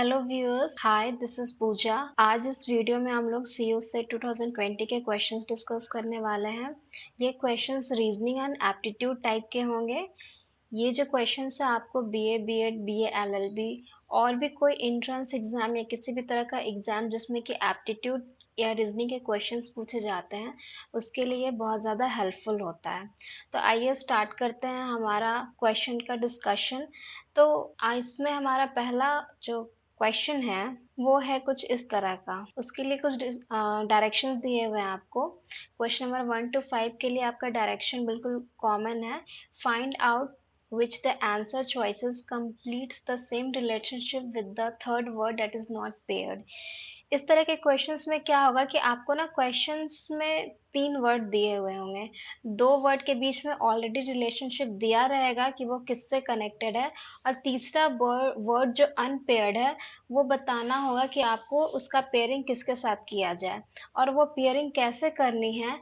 Hello viewers, hi, this is Pooja. आज इस video में हम लोग सीयू से 2020 के क्वेश्चंस डिस्कस करने वाले हैं। ये questions reasoning and aptitude type के होंगे। ये जो क्वेश्चंस है आपको बीए, बीएड, बीए, एलएलबी और भी कोई एंट्रेंस एग्जाम या किसी भी तरह का एग्जाम जिसमें कि एप्टीट्यूड या रीजनिंग के क्वेश्चंस पूछे जाते हैं, उसके लिए बहुत ज़्यादा हेल्पफुल होता है। तो आइए स्टार्ट करते हैं हमारा क्वेश्चन का डिस्कशन। तो इसमें हमारा पहला जो क्वेश्चन है वो है कुछ इस तरह का। उसके लिए कुछ डायरेक्शंस दिए हुए हैं आपको। क्वेश्चन नंबर 1 to 5 के लिए आपका डायरेक्शन बिल्कुल कॉमन है। Find out which the answer choices completes the same relationship with the third word that is not paired। इस तरह के क्वेश्चंस में क्या होगा कि आपको ना क्वेश्चंस में 3 वर्ड दिए हुए होंगे। 2 वर्ड के बीच में ऑलरेडी रिलेशनशिप दिया रहेगा कि वो किससे कनेक्टेड है, और तीसरा वर्ड जो अनपेयर्ड है वो बताना होगा कि आपको उसका पेयरिंग किसके साथ किया जाए, और वो पेयरिंग कैसे करनी है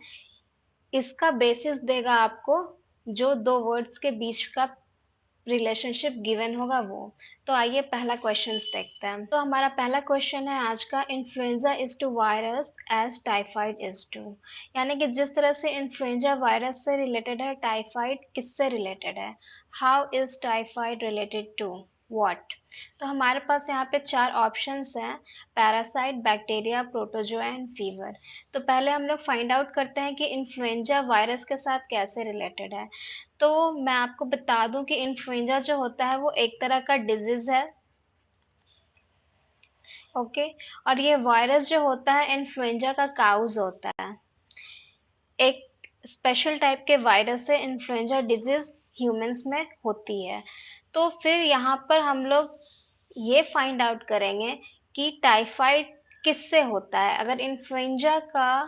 इसका बेसिस देगा आपको जो 2 वर्ड्स के बीच का रिलेशनशिप गिवन होगा वो। तो आइए पहला क्वेश्चन देखते हैं। तो हमारा पहला क्वेश्चन है आज का, influenza is to virus as typhoid is to. यानी कि जिस तरह से इन्फ्लुएंजा वायरस से रिलेटेड है, टाइफाइड किससे रिलेटेड है? How is typhoid related to what? तो हमारे पास यहाँ पे 4 ऑप्शंस हैं, parasite, bacteria, protozoa and fever. तो पहले हम लोग फाइंड आउट करते हैं कि इन्फ्लुएंजा वायरस के साथ कैसे रिलेटेड है। तो मैं आपको बता दूं कि इन्फ्लुएंजा जो होता है वो एक तरह का डिजीज है, ओके। और ये वायरस जो होता है इन्फ्लुएंजा का काउज होता है। एक स्पेशल टाइप के वायरस से इन्फ्लुएंजा डिजीज ह्यूमंस में होती है। तो फिर यहाँ पर हम लोग ये फाइंड आउट करेंगे कि टाइफाइड किससे होता है। अगर इन्फ्लुएंजा का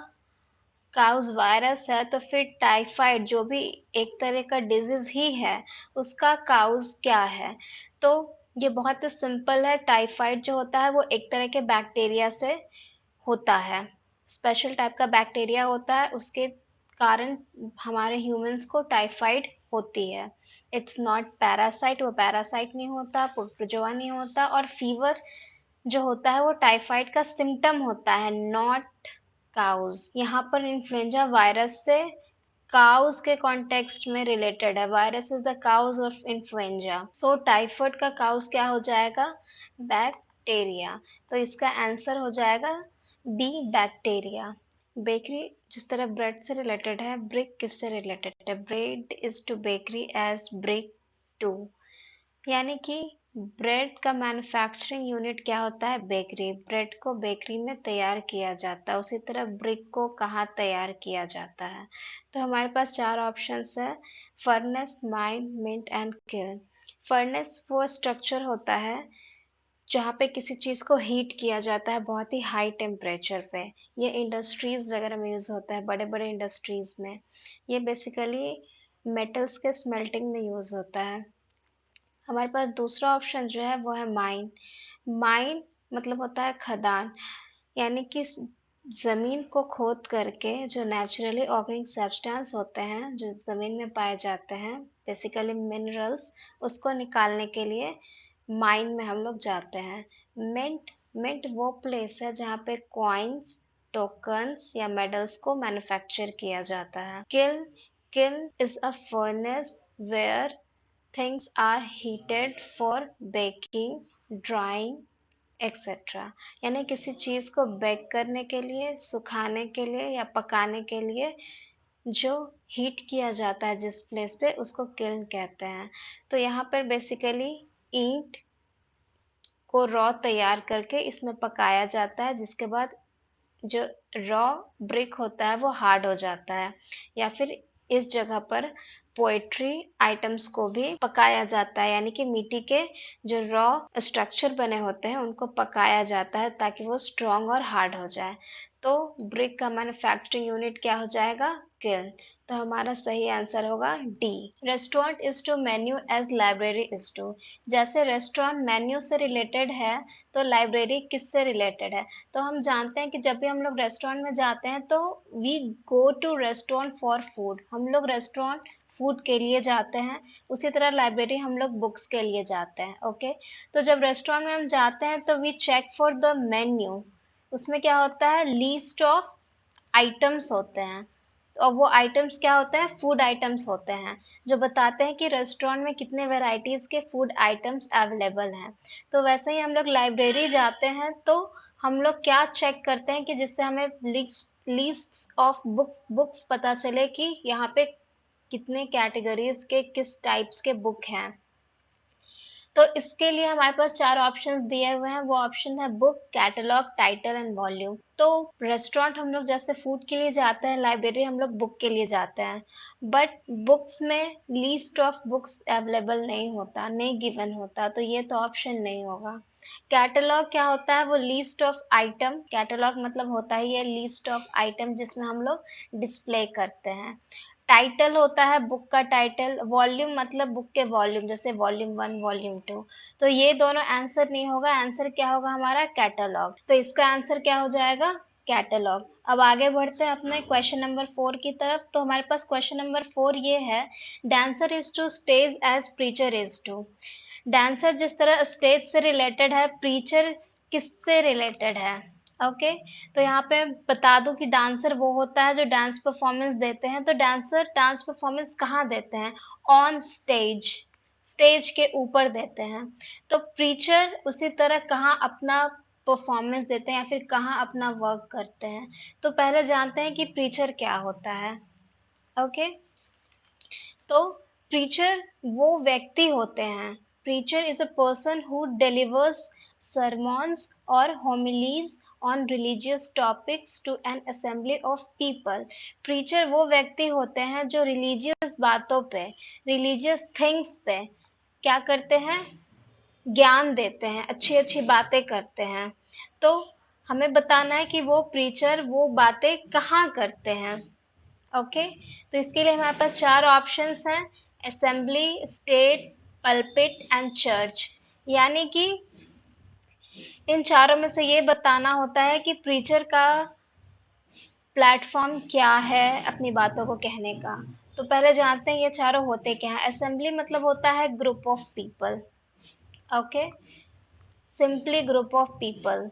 काउज वायरस है तो फिर टाइफाइड जो भी एक तरह का डिजीज ही है उसका काउज क्या है? तो ये बहुत ही सिंपल है। टाइफाइड जो होता है वो एक तरह के बैक्टीरिया से होता है, स्पेशल टाइप का बैक्टीरिया होता है, उसके कारण हमारे ह्यूमंस को टाइफाइड होती है। इट्स नॉट पैरासाइट, वो पैरासाइट नहीं होता, प्रोटोजोआ नहीं होता। और फीवर जो होता है वो टाइफाइड का सिम्टम होता है, नॉट काउज। यहाँ पर इन्फ्लुएंजा वायरस से काउज के कॉन्टेक्स्ट में रिलेटेड है। Virus is the cause of influenza, so typhoid का काउज क्या हो जाएगा? बैक्टीरिया। तो इसका आंसर हो जाएगा बी, बैक्टीरिया। बेकरी जिस तरह ब्रेड से रिलेटेड है, ब्रिक किससे रिलेटेड है? Bread is to bakery as brick to. यानी कि ब्रेड का मैन्युफैक्चरिंग यूनिट क्या होता है? बेकरी। ब्रेड को बेकरी में तैयार किया जाता है। उसी तरह ब्रिक को कहाँ तैयार किया जाता है? तो हमारे पास 4 ऑप्शंस है, furnace, mine, mint and kiln. Furnace वो स्ट्रक्चर होता है जहाँ पे किसी चीज़ को हीट किया जाता है बहुत ही हाई टेम्परेचर पे। ये इंडस्ट्रीज वगैरह में यूज़ होता है, बड़े बड़े इंडस्ट्रीज में। ये बेसिकली मेटल्स के स्मेल्टिंग में यूज़ होता है। हमारे पास दूसरा ऑप्शन जो है वो है माइन। माइन मतलब होता है खदान, यानी कि जमीन को खोद करके जो नेचुरली ऑर्गेनिक सब्सटेंस होते हैं जो जमीन में पाए जाते हैं, बेसिकली मिनरल्स, उसको निकालने के लिए माइन में हम लोग जाते हैं। मिंट, मिंट वो प्लेस है जहाँ पे कॉइन्स, टोकन्स या मेडल्स को मैन्युफैक्चर किया जाता है। Kiln, kiln is a furnace where things are heated for baking, drying, etc। यानी किसी चीज़ को बेक करने के लिए, सुखाने के लिए या पकाने के लिए जो हीट किया जाता है जिस प्लेस पे, उसको किल्न कहते हैं। तो यहाँ पर बेसिकली ईंट को रॉ तैयार करके इसमें पकाया जाता है, जिसके बाद जो रॉ ब्रिक होता है वो हार्ड हो जाता है। या फिर इस जगह पर पोएट्री आइटम्स को भी पकाया जाता है, यानी कि मिट्टी के जो रॉ स्ट्रक्चर बने होते हैं उनको पकाया जाता है ताकि वो स्ट्रॉन्ग और हार्ड हो जाए। तो ब्रिक का मैन्युफैक्चरिंग यूनिट क्या हो जाएगा? किल्न। तो हमारा सही आंसर होगा D. Restaurant is to menu as library is to. जैसे रेस्टोरेंट मेन्यू से रिलेटेड है तो लाइब्रेरी किससे रिलेटेड है? तो हम जानते हैं कि जब भी हम लोग रेस्टोरेंट में जाते हैं तो we go to restaurant for food. हम लोग रेस्टोरेंट फूड के लिए जाते हैं, उसी तरह लाइब्रेरी हम लोग बुक्स के लिए जाते हैं। ओके, तो जब रेस्टोरेंट में हम जाते हैं तो we check for the menu. उसमें क्या होता है, लिस्ट ऑफ आइटम्स होते हैं, और वो आइटम्स क्या होते हैं, फूड आइटम्स होते हैं, जो बताते हैं कि रेस्टोरेंट में कितने वैरायटीज के फूड आइटम्स अवेलेबल हैं। तो वैसे ही हम लोग लाइब्रेरी जाते हैं तो हम लोग क्या चेक करते हैं कि जिससे हमें लिस्ट ऑफ बुक्स पता चले कि यहाँ पे कितने कैटेगरीज के किस टाइप्स के बुक हैं। तो इसके लिए हमारे पास 4 ऑप्शंस दिए हुए हैं। वो ऑप्शन है book, catalogue, title and volume. तो रेस्टोरेंट हम लोग जैसे फूड के लिए जाते हैं, लाइब्रेरी हम लोग बुक के लिए जाते हैं, बट बुक्स में लिस्ट ऑफ बुक्स अवेलेबल नहीं होता, नहीं गिवन होता, तो ये तो ऑप्शन नहीं होगा। कैटलॉग क्या होता है, वो लिस्ट ऑफ आइटम, कैटलॉग मतलब होता ही है लिस्ट ऑफ आइटम जिसमें हम लोग डिस्प्ले करते हैं। टाइटल होता है बुक का टाइटल, वॉल्यूम मतलब बुक के वॉल्यूम, जैसे वॉल्यूम 1, वॉल्यूम 2। तो ये दोनों आंसर नहीं होगा, आंसर क्या होगा हमारा, कैटलॉग। तो इसका आंसर क्या हो जाएगा, कैटलॉग। अब आगे बढ़ते हैं अपने क्वेश्चन नंबर 4 की तरफ। तो हमारे पास क्वेश्चन नंबर 4 ये है, dancer is to stage as preacher is to. Dancer जिस तरह स्टेज से रिलेटेड है, प्रीचर किससे रिलेटेड है। ओके, तो यहाँ पे बता दूं कि डांसर वो होता है जो डांस परफॉर्मेंस देते हैं। तो डांसर डांस परफॉर्मेंस कहाँ देते हैं, ऑन स्टेज, स्टेज के ऊपर देते हैं। तो प्रीचर उसी तरह कहाँ अपना परफॉर्मेंस देते हैं या फिर कहाँ अपना वर्क करते हैं। तो पहले जानते हैं कि प्रीचर क्या होता है। ओके, तो प्रीचर वो व्यक्ति होते हैं, preacher is a person who delivers sermons और homilies on religious topics to an assembly of people। Preacher वो व्यक्ति होते हैं जो रिलीजियस बातों पे, रिलीजियस थिंग्स पे क्या करते हैं, ज्ञान देते हैं, अच्छी अच्छी बातें करते हैं। तो हमें बताना है कि वो प्रीचर वो बातें कहाँ करते हैं। ओके, तो इसके लिए हमारे पास 4 ऑप्शंस हैं, assembly, state, pulpit and church. यानी कि इन चारों में से ये बताना होता है कि प्रीचर का प्लेटफॉर्म क्या है अपनी बातों को कहने का। तो पहले जानते हैं ये चारों होते क्या हैं। असेंबली मतलब होता है group of people. Okay, simply group of people.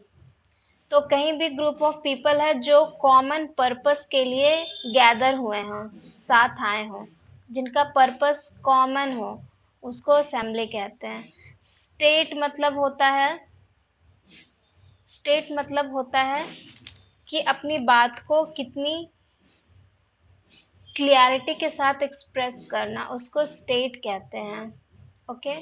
तो कहीं भी ग्रुप ऑफ पीपल है जो कॉमन पर्पस के लिए गैदर हुए हों, साथ आए हों, जिनका पर्पस कॉमन हो, उसको असेंबली कहते हैं। स्टेट मतलब होता है, स्टेट मतलब होता है कि अपनी बात को कितनी क्लियरिटी के साथ एक्सप्रेस करना, उसको स्टेट कहते हैं। ओके,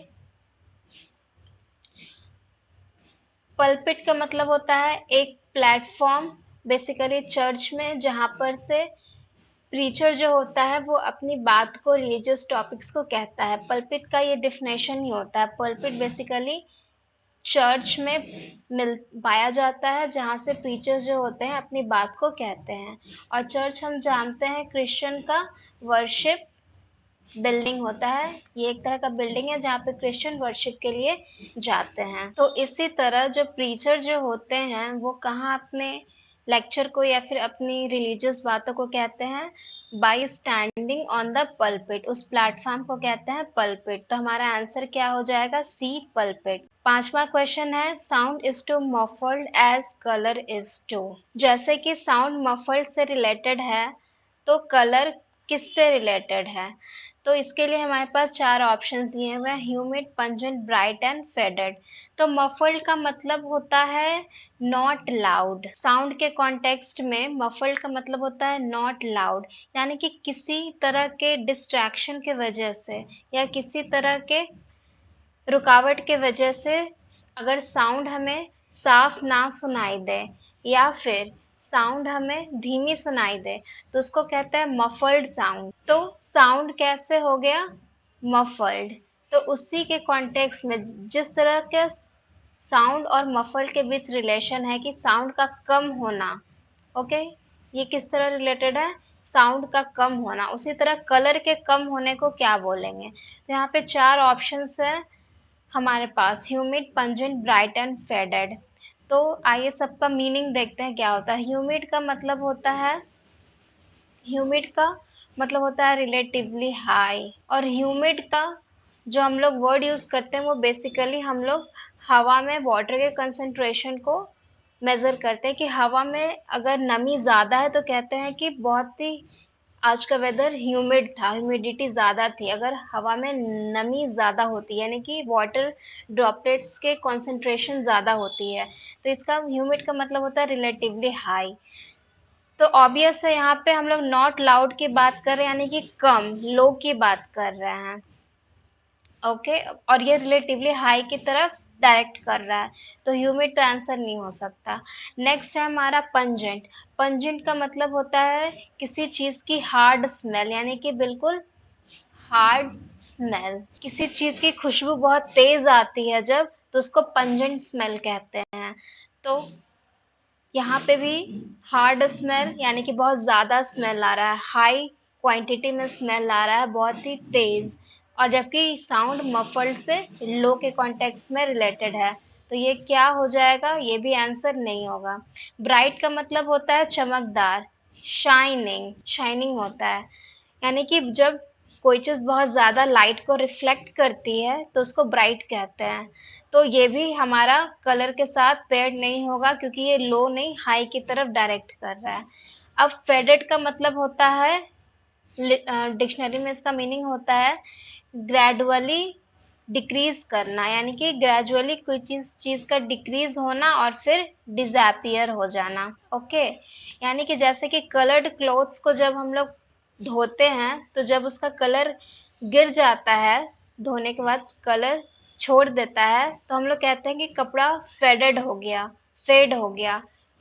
पल्पिट का मतलब होता है एक प्लेटफॉर्म, बेसिकली चर्च में, जहां पर से प्रीचर जो होता है वो अपनी बात को, रिलीजियस टॉपिक्स को कहता है। पल्पिट का ये डिफिनेशन ही होता है। पल्पिट बेसिकली चर्च में मिल पाया जाता है, जहाँ से प्रीचर्स जो होते हैं अपनी बात को कहते हैं। और चर्च हम जानते हैं क्रिश्चियन का वर्शिप बिल्डिंग होता है। ये एक तरह का बिल्डिंग है जहाँ पे क्रिश्चियन वर्शिप के लिए जाते हैं। तो इसी तरह जो प्रीचर जो होते हैं वो कहाँ अपने लेक्चर को या फिर अपनी रिलीजियस बातों को कहते हैं, bye standing on the pulpit, उस प्लेटफॉर्म को कहते हैं पल्पिट। तो हमारा आंसर क्या हो जाएगा, सी, पल्पिट। 5वां क्वेश्चन है, sound is to muffled as colour is to. जैसे कि साउंड मफल्ड से रिलेटेड है, तो कलर किससे रिलेटेड है। तो इसके लिए हमारे पास 4 ऑप्शंस दिए हुए हैं, humid, pungent, bright and faded. तो मफल्ड का मतलब होता है नॉट लाउड। साउंड के कॉन्टेक्स्ट में मफल्ड का मतलब होता है नॉट लाउड, यानी कि किसी तरह के डिस्ट्रैक्शन के वजह से या किसी तरह के रुकावट के वजह से अगर साउंड हमें साफ ना सुनाई दे या फिर साउंड हमें धीमी सुनाई दे, तो उसको कहते हैं मफल्ड साउंड। तो साउंड कैसे हो गया, मफल्ड। तो उसी के कॉन्टेक्स्ट में जिस तरह के साउंड और मफल्ड के बीच रिलेशन है कि साउंड का कम होना, ओके, ये किस तरह रिलेटेड है, साउंड का कम होना, उसी तरह कलर के कम होने को क्या बोलेंगे। तो यहाँ पे 4 ऑप्शंस है हमारे पास, humid, pungent, bright and faded. तो आइए सबका मीनिंग देखते हैं क्या होता है। ह्यूमिड का मतलब होता है, ह्यूमिड का मतलब होता है रिलेटिवली हाई। और ह्यूमिड का जो हम लोग वर्ड यूज करते हैं वो बेसिकली हम लोग हवा में वाटर के कंसंट्रेशन को मेजर करते हैं कि हवा में अगर नमी ज्यादा है तो कहते हैं कि बहुत ही आज का वेदर ह्यूमिड था, ह्यूमिडिटी ज्यादा थी। अगर हवा में नमी ज्यादा होती है यानी कि वाटर ड्रॉपलेट्स के कंसंट्रेशन ज्यादा होती है तो इसका ह्यूमिड का मतलब होता है रिलेटिवली हाई। तो ऑब्वियस है यहाँ पे हम लोग नॉट लाउड की बात कर रहे हैं यानी कि कम, लो की बात कर रहे हैं। ओके, और ये रिलेटिवली हाई की तरफ डायरेक्ट कर रहा है तो ह्यूमिड तो आंसर नहीं हो सकता। नेक्स्ट है हमारा पंजेंट। पंजेंट का मतलब होता है किसी चीज की हार्ड स्मेल, यानी कि बिल्कुल हार्ड स्मेल। किसी चीज की खुशबू बहुत तेज आती है जब, तो उसको पंजेंट स्मेल कहते हैं। तो यहाँ पे भी हार्ड स्मेल यानी कि बहुत ज्यादा स्मेल आ रहा है, हाई क्वांटिटी में स्मेल आ रहा है, बहुत ही तेज। और जबकि साउंड मफल्ड से लो के कॉन्टेक्स्ट में रिलेटेड है तो ये क्या हो जाएगा, ये भी आंसर नहीं होगा। ब्राइट का मतलब होता है चमकदार, शाइनिंग, शाइनिंग होता है यानी कि जब कोई चीज बहुत ज्यादा लाइट को रिफ्लेक्ट करती है तो उसको ब्राइट कहते हैं। तो ये भी हमारा कलर के साथ पेयर्ड नहीं होगा क्योंकि ये लो नहीं हाई की तरफ डायरेक्ट कर रहा है। अब फेडेड का मतलब होता है, डिक्शनरी में इसका मीनिंग होता है ग्रेजुअली डिक्रीज करना, यानी कि ग्रेजुअली कोई चीज चीज का डिक्रीज होना और फिर डिसअपियर हो जाना। ओके, यानी कि जैसे कि कलर्ड क्लोथ्स को जब हम लोग धोते हैं तो जब उसका कलर गिर जाता है, धोने के बाद कलर छोड़ देता है तो हम लोग कहते हैं कि कपड़ा फेडेड हो गया, फेड हो गया।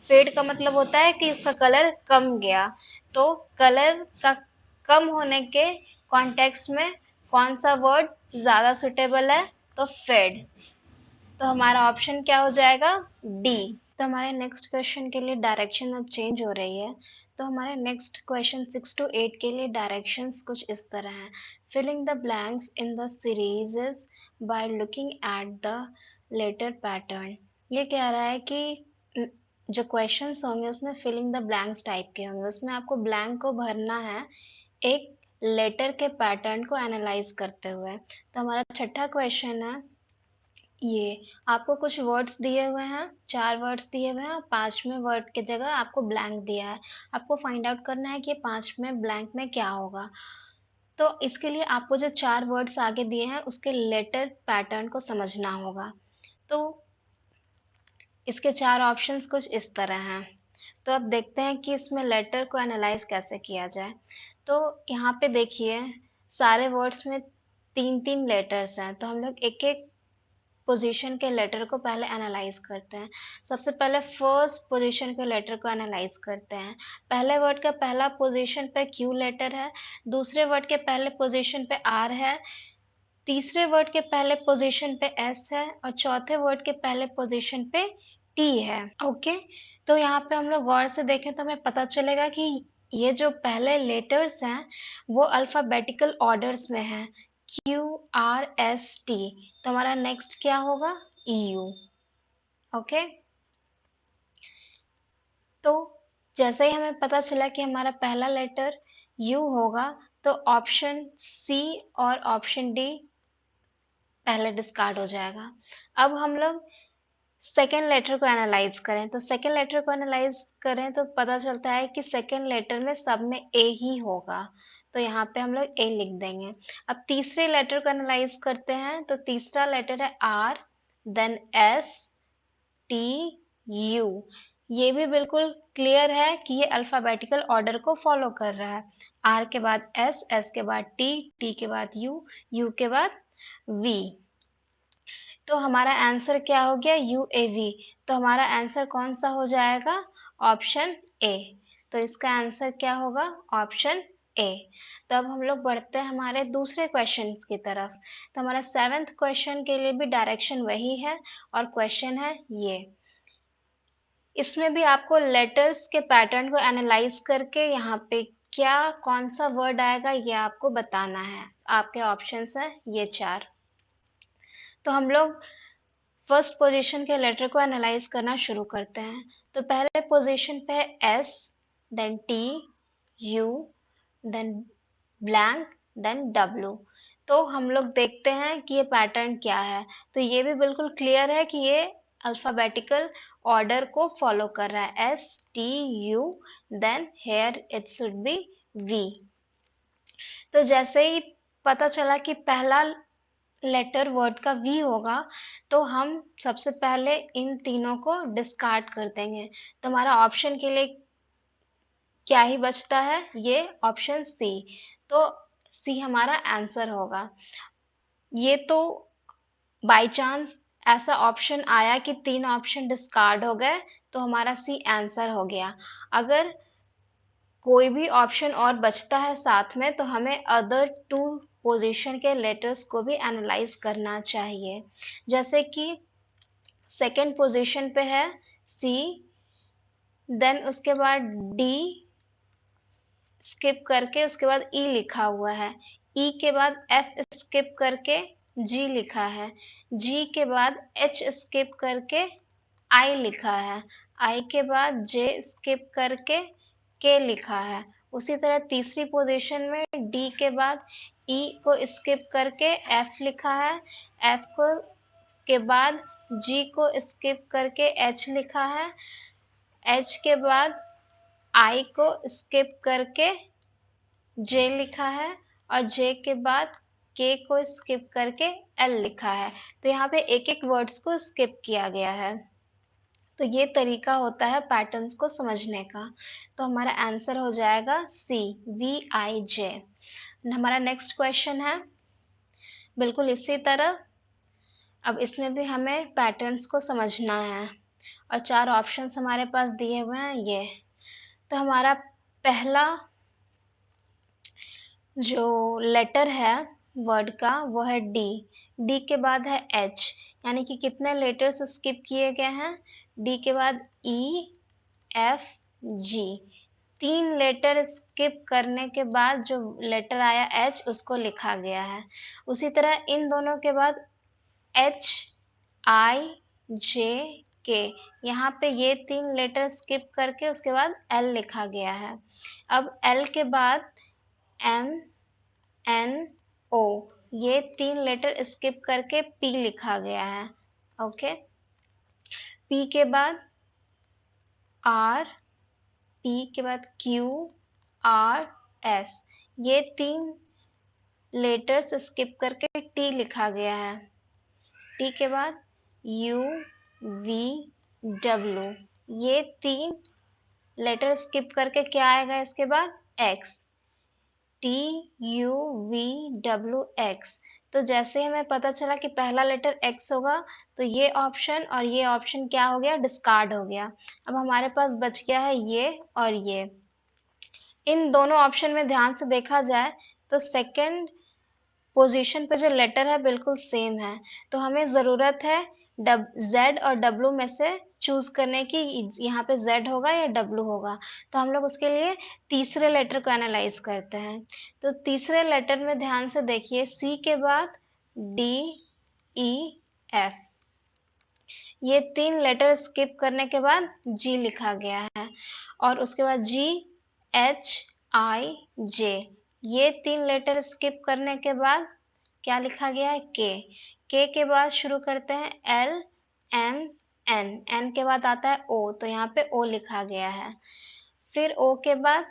फेड का मतलब होता है कि उसका कलर कम गया। तो कलर का कम होने के कॉन्टेक्स्ट में कौन सा वर्ड ज्यादा सुटेबल है, तो फेड। तो हमारा ऑप्शन क्या हो जाएगा, डी। तो हमारे नेक्स्ट क्वेश्चन के लिए डायरेक्शन अब चेंज हो रही है। तो हमारे नेक्स्ट क्वेश्चन 6 to 8 के लिए डायरेक्शंस कुछ इस तरह हैं। Filling the blanks in the series by looking at the letter pattern. ये कह रहा है कि जो क्वेश्चंस होंगे उसमें फिलिंग द ब्लैंक्स टाइप के होंगे, उसमें आपको ब्लैंक को भरना है एक लेटर के पैटर्न को एनालाइज करते हुए। तो हमारा छठा क्वेश्चन है, ये आपको कुछ वर्ड्स दिए हुए हैं, 4 वर्ड्स दिए हुए हैं, 5वें वर्ड की जगह आपको ब्लैंक दिया है। आपको फाइंड आउट करना है कि 5वें ब्लैंक में क्या होगा। तो इसके लिए आपको जो 4 वर्ड्स आगे दिए हैं उसके लेटर पैटर्न को समझना होगा। तो इसके 4 ऑप्शंस कुछ इस तरह हैं। तो अब देखते हैं कि इसमें लेटर को एनालाइज कैसे किया जाए। तो यहाँ पे देखिए सारे वर्ड्स में 3-3 लेटर्स हैं तो हम लोग एक एक पोजीशन के लेटर को पहले एनालाइज करते हैं। सबसे पहले फर्स्ट पोजीशन के लेटर को एनालाइज करते हैं। पहले वर्ड का पहला पोजीशन पे क्यू लेटर है, दूसरे वर्ड के पहले पोजीशन पे आर है, तीसरे वर्ड के पहले पोजीशन पे एस है और चौथे वर्ड के पहले पोजीशन पे टी है। ओके, तो यहाँ पे हम लोग गौर से देखें तो हमें पता चलेगा कि ये जो पहले लेटर्स हैं वो अल्फाबेटिकल ऑर्डर्स में हैं, QRST। तो हमारा नेक्स्ट क्या होगा, EU। ओके, तो जैसे ही हमें पता चला कि हमारा पहला लेटर U होगा तो ऑप्शन C और ऑप्शन D पहले डिस्कार्ड हो जाएगा। अब हम लोग सेकेंड लेटर को एनालाइज करें, तो सेकेंड लेटर को एनालाइज करें तो पता चलता है कि सेकेंड लेटर में सब में ए ही होगा, तो यहाँ पे हम लोग ए लिख देंगे। अब तीसरे लेटर को एनालाइज करते हैं तो तीसरा लेटर है R, then S, T, U. ये भी बिल्कुल क्लियर है कि ये अल्फाबेटिकल ऑर्डर को फॉलो कर रहा है। आर के बाद एस, एस के बाद टी, टी के बाद यू, यू के बाद वी। तो हमारा आंसर क्या हो गया, UAV। तो हमारा आंसर कौन सा हो जाएगा, ऑप्शन ए। तो इसका आंसर क्या होगा, ऑप्शन ए। तो अब हम लोग बढ़ते हैं हमारे दूसरे क्वेश्चन की तरफ। तो हमारा 7th क्वेश्चन के लिए भी डायरेक्शन वही है और क्वेश्चन है ये। इसमें भी आपको लेटर्स के पैटर्न को एनालाइज करके यहाँ पे क्या कौन सा वर्ड आएगा ये आपको बताना है। आपके ऑप्शंस है ये 4। तो हम लोग फर्स्ट पोजीशन के लेटर को एनालाइज करना शुरू करते हैं। तो पहले पोजीशन पे है S, then T, U, then blank then W। तो हम लोग देखते हैं कि ये पैटर्न क्या है। तो ये भी बिल्कुल क्लियर है कि ये अल्फाबेटिकल ऑर्डर को फॉलो कर रहा है, STU, then here it should be V। तो जैसे ही पता चला कि पहला लेटर वर्ड का V होगा, तो हम सबसे पहले इन तीनों को डिस्कार्ड कर देंगे। तो हमारा ऑप्शन के लिए क्या ही बचता है, ये ऑप्शन सी। तो सी हमारा आंसर होगा। ये तो बाय चांस ऐसा ऑप्शन आया कि 3 ऑप्शन डिस्कार्ड हो गए, तो हमारा सी आंसर हो गया। अगर कोई भी ऑप्शन और बचता है साथ में, तो हमें अदर 2 पोजीशन के लेटर्स को भी एनालाइज करना चाहिए। जैसे कि सेकंड पोजीशन पे है सी, देन उसके बाद डी स्किप करके उसके बाद ई लिखा हुआ है, ई के बाद एफ स्किप करके जी लिखा है, जी के बाद एच स्किप करके आई लिखा है, आई के बाद जे स्किप करके के लिखा है। उसी तरह तीसरी पोजीशन में डी के बाद ई को स्किप करके एफ लिखा है, एफ को के बाद जी को स्किप करके एच लिखा है, एच के बाद आई को स्किप करके जे लिखा है, और जे के बाद के को स्किप करके एल लिखा है। तो यहाँ पे एक एक वर्ड्स को स्किप किया गया है। तो ये तरीका होता है पैटर्न्स को समझने का। तो हमारा आंसर हो जाएगा सी, VIJ। हमारा नेक्स्ट क्वेश्चन है बिल्कुल इसी तरह। अब इसमें भी हमें पैटर्न्स को समझना है, और 4 ऑप्शंस हमारे पास दिए हुए हैं ये। तो हमारा पहला जो लेटर है वर्ड का वो है डी, डी के बाद है एच, यानी कि कितने लेटर्स स्किप किए गए हैं, डी के बाद ई एफ जी, 3 लेटर स्किप करने के बाद जो लेटर आया एच उसको लिखा गया है। उसी तरह इन दोनों के बाद एच आई जे के, यहाँ पे ये 3 लेटर स्किप करके उसके बाद एल लिखा गया है। अब एल के बाद एम एन ओ, ये 3 लेटर स्किप करके पी लिखा गया है। ओके, पी के बाद आर, पी के बाद क्यू आर एस, ये 3 लेटर्स स्किप करके टी लिखा गया है। टी के बाद यू वी डब्ल्यू, ये 3 लेटर स्किप करके क्या आएगा इसके बाद एक्स, TUVWX। तो जैसे हमें पता चला कि पहला लेटर X होगा, तो ये ऑप्शन और ये ऑप्शन क्या हो गया, डिस्कार्ड हो गया। अब हमारे पास बच गया है ये और ये। इन दोनों ऑप्शन में ध्यान से देखा जाए तो सेकंड पोजीशन पे जो लेटर है बिल्कुल सेम है। तो हमें ज़रूरत है Z और W में से चूज करने की, यहाँ पे Z होगा या W होगा। तो हम लोग उसके लिए तीसरे लेटर को एनालाइज करते हैं। तो तीसरे लेटर में ध्यान से देखिए, C के बाद D E F, ये 3 लेटर स्किप करने के बाद G लिखा गया है, और उसके बाद G H I J, ये 3 लेटर स्किप करने के बाद क्या लिखा गया है, के के बाद शुरू करते हैं एल एम एन, एन के बाद आता है ओ, तो यहाँ पे ओ लिखा गया है। फिर ओ के बाद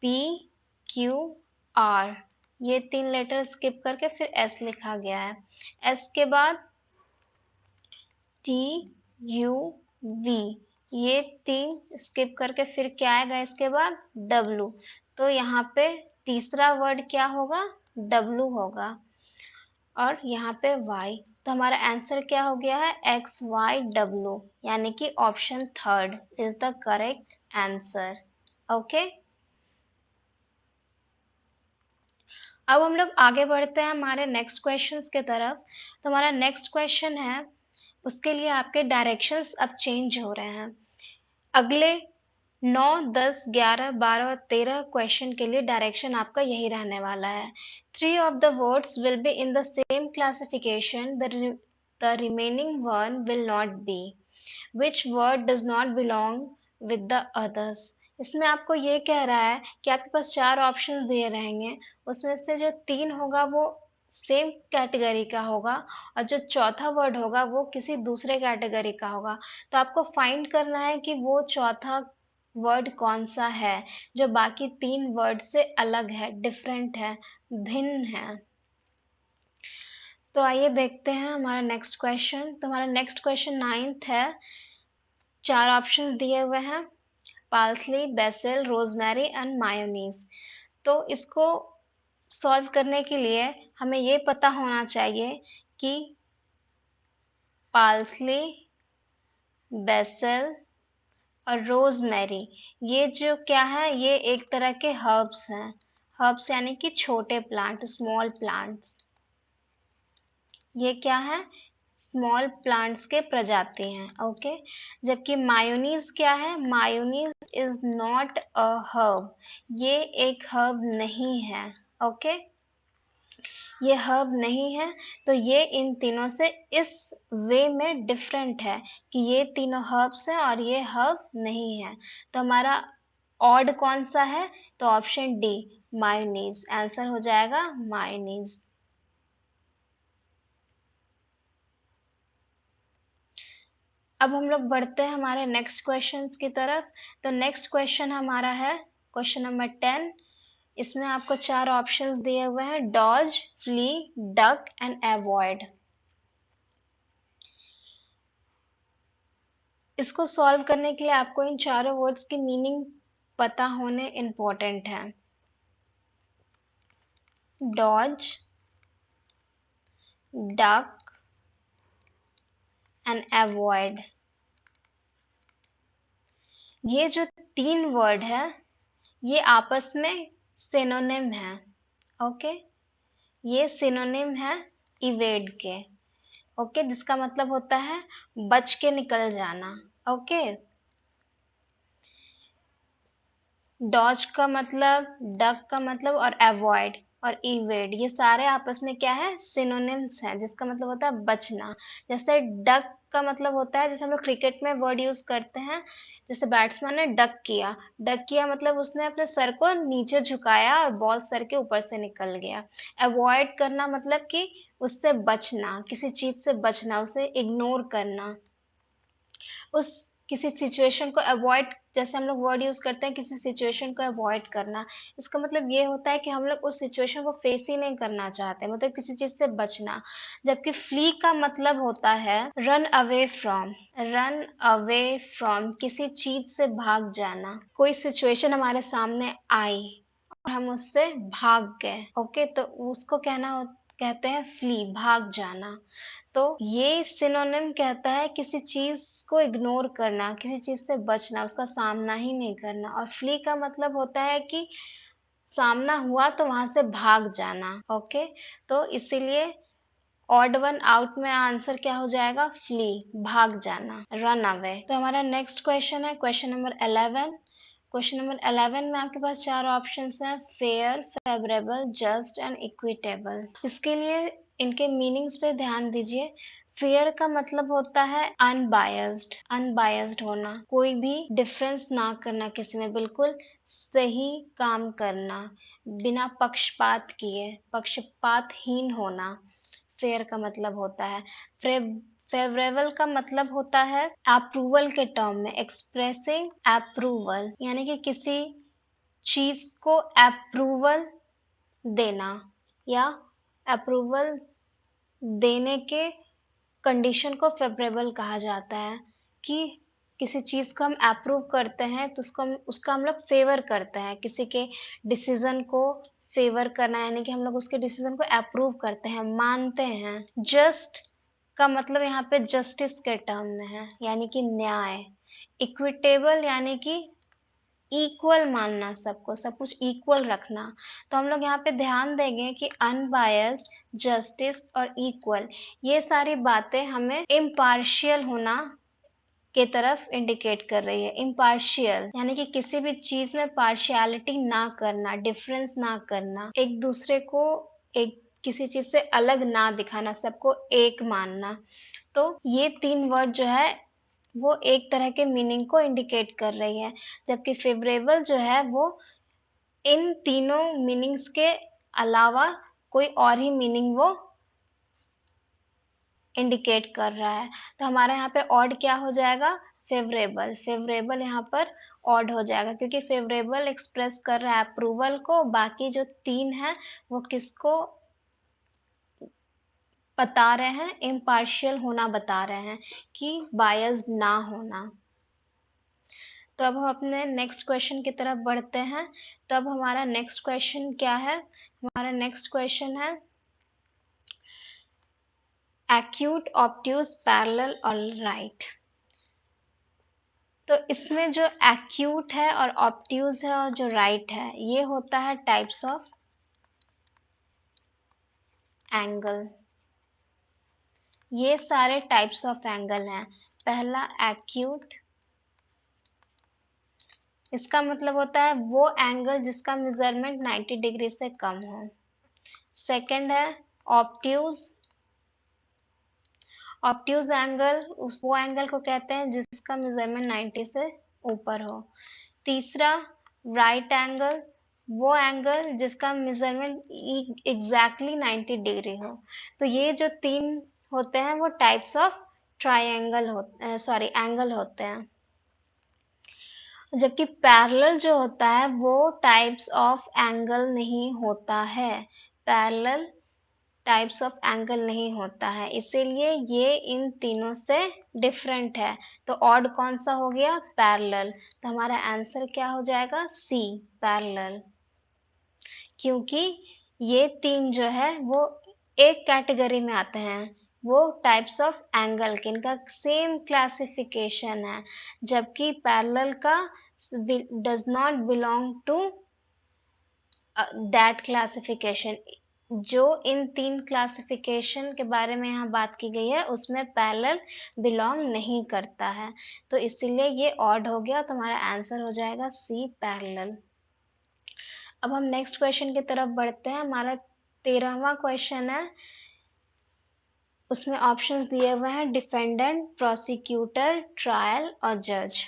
पी क्यू आर, ये 3 लेटर स्किप करके फिर एस लिखा गया है। एस के बाद टी यू वी, ये 3 स्किप करके फिर क्या आएगा इसके बाद डब्लू। तो यहाँ पे तीसरा वर्ड क्या होगा, डब्लू होगा, और यहाँ पे y। तो हमारा आंसर क्या हो गया है, XYW, यानी कि option third is the correct answer. Okay, अब हम लोग आगे बढ़ते हैं हमारे नेक्स्ट क्वेश्चंस के तरफ। तो हमारा नेक्स्ट क्वेश्चन है, उसके लिए आपके डायरेक्शंस अब चेंज हो रहे हैं। अगले 9, 10, 11, 12 और 13 क्वेश्चन के लिए डायरेक्शन आपका यही रहने वाला है। 3 of the words will be in the same classification, the remaining one will not be. Which word does not belong with the others? इसमें आपको ये कह रहा है कि आपके पास 4 ऑप्शंस दिए रहेंगे, उसमें से जो 3 होगा वो सेम कैटेगरी का होगा और जो चौथा वर्ड होगा वो किसी दूसरे कैटेगरी का होगा। तो आपको फाइंड करना है कि वो चौथा वर्ड कौन सा है जो बाकी 3 वर्ड से अलग है, डिफरेंट है, भिन्न है। तो आइए देखते हैं हमारा नेक्स्ट क्वेश्चन। तो हमारा नेक्स्ट क्वेश्चन 9th है। 4 ऑप्शंस दिए हुए हैं, parsley, basil, rosemary and mayonnaise. तो इसको सॉल्व करने के लिए हमें ये पता होना चाहिए कि पार्सली, बेसिल और रोजमेरी ये जो क्या है, ये एक तरह के हर्ब्स हैं। हर्ब्स यानी कि छोटे प्लांट, स्मॉल प्लांट्स। ये क्या है, स्मॉल प्लांट्स के प्रजाति हैं। ओके, जबकि मायोनीज क्या है, mayonnaise is not a herb, ये एक हर्ब नहीं है। ओके, ये हर्ब नहीं है। तो ये इन तीनों से इस वे में डिफरेंट है कि ये तीनों हर्ब्स हैं और ये हर्ब नहीं है। तो हमारा ऑड कौन सा है, तो ऑप्शन डी, मायोनीज। आंसर हो जाएगा मायोनीज। अब हम लोग बढ़ते हैं हमारे नेक्स्ट क्वेश्चंस की तरफ। तो नेक्स्ट क्वेश्चन हमारा है क्वेश्चन नंबर 10। इसमें आपको 4 ऑप्शंस दिए हुए हैं, dodge, flee, duck and avoid. इसको सॉल्व करने के लिए आपको इन चारों वर्ड्स की मीनिंग पता होने इम्पोर्टेंट है। डॉज, डक एंड अवॉइड, ये जो 3 वर्ड है ये आपस में सिनोनिम है। ओके, ये सिनोनिम है इवेड के। ओके, जिसका मतलब होता है बच के निकल जाना। ओके, डॉज का मतलब, डक का मतलब और अवॉइड और इवेड, ये सारे आपस में क्या है, सिनोनिम्स हैं, जिसका मतलब होता है बचना। जैसे डक का मतलब होता है, जैसे हम लोग क्रिकेट में वर्ड यूज करते हैं, जैसे बैट्समैन ने डक किया, डक किया मतलब उसने अपने सर को नीचे झुकाया और बॉल सर के ऊपर से निकल गया। अवॉइड करना मतलब कि उससे बचना, किसी चीज से बचना, उसे इग्नोर करना, उस किसी सिचुएशन को अवॉइड, जैसे हम लोग वर्ड यूज करते हैं किसी सिचुएशन को अवॉइड करना, इसका मतलब ये होता है कि हम लोग उस सिचुएशन को फेस ही नहीं करना चाहते, मतलब किसी चीज से बचना। जबकि फ्ली का मतलब होता है run away from, run away from, किसी चीज से भाग जाना। कोई सिचुएशन हमारे सामने आई और हम उससे भाग गए, ओके, तो उसको कहते हैं फ्ली, भाग जाना। तो ये सिनोनिम कहता है किसी चीज को इग्नोर करना, किसी चीज से बचना, उसका सामना ही नहीं करना। और फ्ली का मतलब होता है कि सामना हुआ तो वहां से भाग जाना। ओके, तो इसीलिए ऑड वन आउट में आंसर क्या हो जाएगा, फ्ली, भाग जाना, रन अवे। तो हमारा नेक्स्ट क्वेश्चन है क्वेश्चन नंबर 11। क्वेश्चन नंबर 11 में आपके पास 4 ऑप्शंस हैं, fair, favourable, just and equitable. इसके लिए इनके मीनिंग्स पे ध्यान दीजिए। फेयर का मतलब होता है अनबायस्ड, अनबायस्ड होना, कोई भी डिफरेंस ना करना, किसी में बिल्कुल सही काम करना, बिना पक्षपात किए, पक्षपातहीन होना, फेयर का मतलब होता है। फेवरेबल का मतलब होता है अप्रूवल के टर्म में, एक्सप्रेसिंग अप्रूवल, यानी कि किसी चीज को अप्रूवल देना या अप्रूवल देने के कंडीशन को फेवरेबल कहा जाता है। कि किसी चीज को हम अप्रूव करते हैं तो उसका हम लोग फेवर करते हैं, किसी के डिसीजन को फेवर करना, यानी कि हम लोग उसके डिसीजन को अप्रूव करते हैं, मानते हैं। जस्ट का मतलब यहाँ पे जस्टिस के टर्म में है, यानी कि न्याय। इक्विटेबल यानी कि इक्वल मानना, सबको, सब कुछ इक्वल रखना। तो हम लोग यहाँ पे ध्यान देंगे कि अनबायस्ड, जस्टिस और इक्वल, ये सारी बातें हमें इम्पार्शियल होना के तरफ इंडिकेट कर रही है। इम्पार्शियल यानी कि किसी भी चीज में पार्शियलिटी ना करना, डिफरेंस ना करना, एक दूसरे को एक किसी चीज से अलग ना दिखाना, सबको एक मानना। तो ये 3 वर्ड जो है वो एक तरह के मीनिंग को इंडिकेट कर रही है, जबकि फेवरेबल जो है वो इन तीनों मीनिंग्स के अलावा कोई और ही मीनिंग वो इंडिकेट कर रहा है। तो हमारा यहाँ पे ऑड क्या हो जाएगा, फेवरेबल। फेवरेबल यहाँ पर ऑड हो जाएगा, क्योंकि फेवरेबल एक्सप्रेस कर रहा है अप्रूवल को, बाकी जो तीन है वो किसको बता रहे हैं, इम्पार्शियल होना बता रहे हैं, कि बायस ना होना। तो अब हम अपने नेक्स्ट क्वेश्चन की तरफ बढ़ते हैं। तो अब हमारा नेक्स्ट क्वेश्चन क्या है, हमारा नेक्स्ट क्वेश्चन है एक्यूट, ऑब्ट्यूज, पैरेलल और राइट। तो इसमें जो एक्यूट है और ऑब्ट्यूज है और जो राइट है, ये होता है टाइप्स ऑफ एंगल। ये सारे टाइप्स ऑफ एंगल हैं। पहला एक्यूट, इसका मतलब होता है वो एंगल जिसका मेजरमेंट 90 डिग्री से कम हो। सेकंड है ऑब्ट्यूज। ऑब्ट्यूज एंगल वो एंगल को कहते हैं जिसका मेजरमेंट 90 से ऊपर हो। तीसरा राइट एंगल, वो एंगल जिसका मेजरमेंट एग्जैक्टली 90 डिग्री हो। तो ये जो तीन होते हैं वो टाइप्स ऑफ ट्राइंगल एंगल होते हैं। जबकि पैरेलल जो होता है वो टाइप्स ऑफ एंगल नहीं होता है। पैरेलल टाइप्स ऑफ एंगल नहीं होता है, इसीलिए ये इन तीनों से डिफरेंट है। तो ऑड कौन सा हो गया, पैरेलल। तो हमारा आंसर क्या हो जाएगा, सी, पैरेलल। क्योंकि ये तीन जो है वो एक कैटेगरी में आते हैं, वो टाइप्स ऑफ एंगल के, इनका सेम क्लासिफिकेशन है। जबकि पैरेलल का does not belong to that classification. जो इन तीन क्लासिफिकेशन के बारे में यहाँ बात की गई है उसमें पैरेलल बिलोंग नहीं करता है। तो इसीलिए ये ऑड हो गया। तो हमारा आंसर हो जाएगा सी, पैरेलल। अब हम नेक्स्ट क्वेश्चन की तरफ बढ़ते हैं। हमारा 13वां क्वेश्चन है, उसमें ऑप्शंस दिए हुए हैं डिफेंडेंट, प्रोसिक्यूटर, ट्रायल और जज।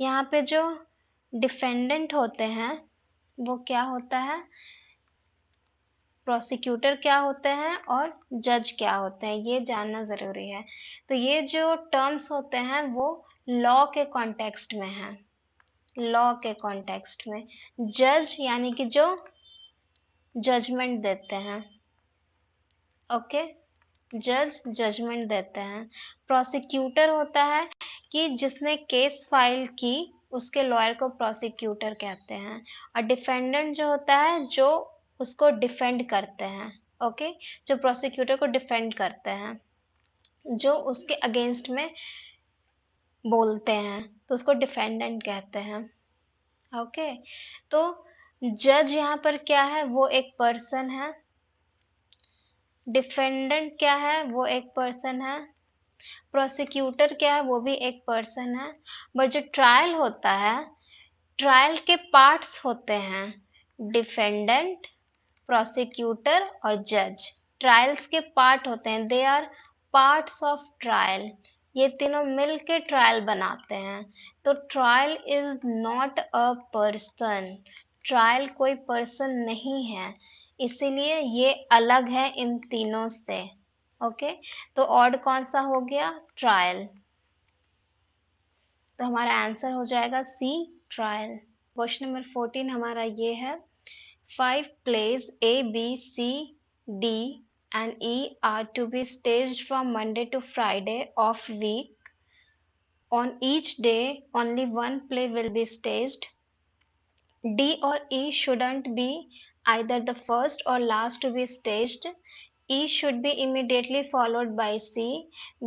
यहाँ पे जो डिफेंडेंट होते हैं वो क्या होता है, प्रोसिक्यूटर क्या होते हैं और जज क्या होते हैं, ये जानना ज़रूरी है। तो ये जो टर्म्स होते हैं वो लॉ के कॉन्टेक्स्ट में हैं, लॉ के कॉन्टेक्स्ट में। जज यानी कि जो जजमेंट देते हैं, ओके, जज जजमेंट देते हैं। प्रोसिक्यूटर होता है कि जिसने केस फाइल की, उसके लॉयर को प्रोसिक्यूटर कहते हैं। और डिफेंडेंट जो होता है जो उसको डिफेंड करते हैं, ओके, जो प्रोसिक्यूटर को डिफेंड करते हैं, जो उसके अगेंस्ट में बोलते हैं, तो उसको डिफेंडेंट कहते हैं। ओके, तो जज यहाँ पर क्या है, वो एक पर्सन है। डिफेंडेंट क्या है, वो एक पर्सन है। प्रोसिक्यूटर क्या है, वो भी एक पर्सन है। बट जो ट्रायल होता है, ट्रायल के पार्ट्स होते हैं डिफेंडेंट, प्रोसिक्यूटर और जज। ट्रायल्स के पार्ट होते हैं, they are parts of trial. ये तीनों मिल के ट्रायल बनाते हैं। तो trial is not a person, trial कोई पर्सन नहीं है, इसीलिए ये अलग है इन तीनों से। ओके, तो ऑड कौन सा हो गया, ट्रायल। तो हमारा आंसर हो जाएगा सी, ट्रायल। क्वेश्चन नंबर 14 हमारा ये है, 5 plays A, B, C, D and E are to be staged from Monday to Friday of week. On each day, only one play will be staged. D or E shouldn't be either the first or last to be staged. E should be immediately followed by C.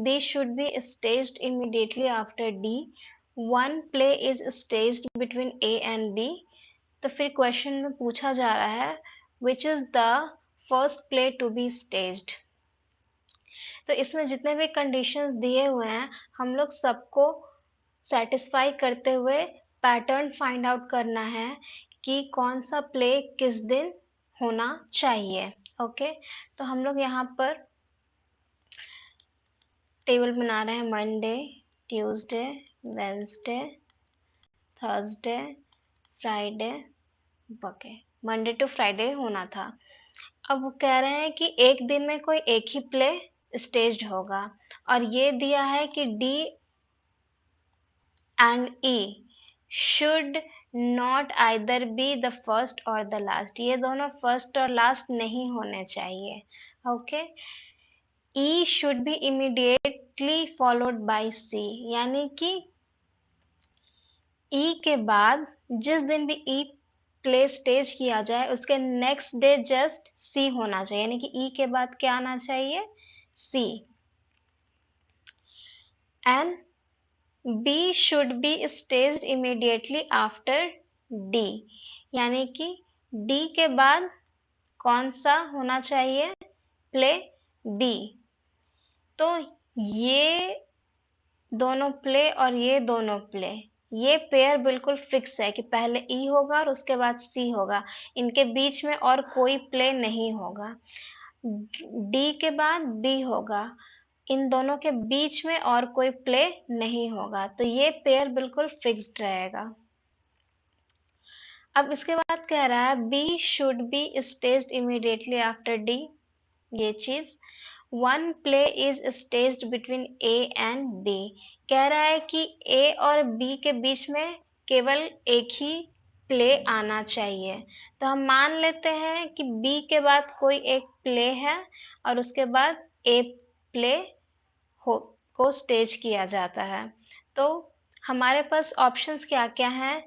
B should be staged immediately after D. One play is staged between A and B. तो फिर question में पूछा जा रहा है which is the first play to be staged. तो इसमें जितने भी कंडीशंस दिए हुए हैं हम लोग सबको सेटिस्फाई करते हुए पैटर्न फाइंड आउट करना है कि कौन सा प्ले किस दिन होना चाहिए। ओके, तो हम लोग यहाँ पर टेबल बना रहे हैं, Monday, Tuesday, Wednesday, Thursday, Friday, okay, Monday to Friday होना था। अब वो कह रहे हैं कि एक दिन में कोई एक ही प्ले स्टेज्ड होगा और ये दिया है कि D and E should not either be the first और द लास्ट, ये दोनों फर्स्ट और लास्ट नहीं होने चाहिए। Okay, E should be immediately followed by C, यानी कि ई के बाद जिस दिन भी ई प्ले स्टेज किया जाए उसके नेक्स्ट डे जस्ट सी होना चाहिए, यानी कि ई के बाद क्या आना चाहिए, C. And B should be staged immediately after D, यानी कि डी के बाद कौन सा होना चाहिए, प्ले बी। तो ये दोनों प्ले और ये दोनों प्ले, ये पेयर बिल्कुल फिक्स है कि पहले ई होगा और उसके बाद सी होगा, इनके बीच में और कोई प्ले नहीं होगा। डी के बाद बी होगा, इन दोनों के बीच में और कोई प्ले नहीं होगा, तो ये पेयर बिल्कुल फिक्स्ड रहेगा। अब इसके बाद कह रहा है B should be staged immediately after D, ये चीज। One play is staged between A and B, कह रहा है कि ए और बी के बीच में केवल एक ही प्ले आना चाहिए। तो हम मान लेते हैं कि बी के बाद कोई एक प्ले है और उसके बाद ए प्ले को स्टेज किया जाता है। तो हमारे पास ऑप्शंस क्या क्या हैं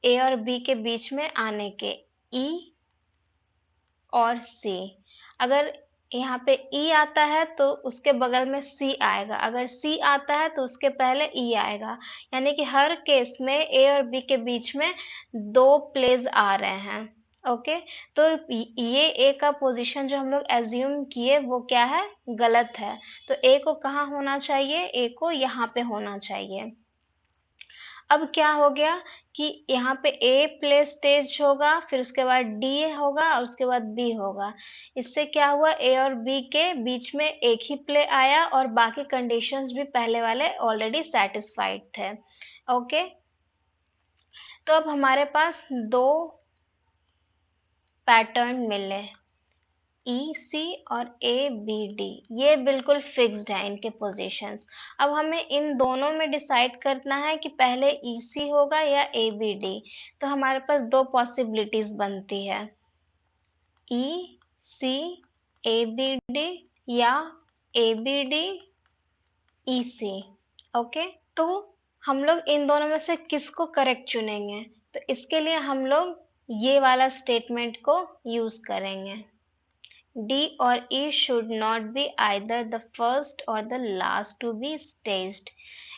ए और बी के बीच में आने के, ई और सी। अगर यहाँ पे ई आता है तो उसके बगल में सी आएगा, अगर सी आता है तो उसके पहले ई आएगा, यानी कि हर केस में ए और बी के बीच में दो प्लेज आ रहे हैं। ओके, तो ये ए का पोजीशन जो हम लोग एज्यूम किए वो क्या है, गलत है। तो ए को कहाँ होना चाहिए, ए को यहाँ पे होना चाहिए। अब क्या हो गया कि यहाँ पे ए प्ले स्टेज होगा, फिर उसके बाद डी होगा और उसके बाद बी होगा। इससे क्या हुआ, ए और बी के बीच में एक ही प्ले आया और बाकी कंडीशंस भी पहले वाले ऑलरेडी सेटिस्फाइड थे। ओके, तो अब हमारे पास दो पैटर्न मिले, ई सी और ए बी डी, ये बिल्कुल फिक्स्ड है इनके पोजीशंस। अब हमें इन दोनों में डिसाइड करना है कि पहले ई सी होगा या ए बी डी। तो हमारे पास दो पॉसिबिलिटीज बनती है, ई सी ए बी डी या A B D E C. Okay, तो हम लोग इन दोनों में से किसको करेक्ट चुनेंगे, तो इसके लिए हम लोग ये वाला स्टेटमेंट को यूज करेंगे, D or E should not be either the first or the last to be staged।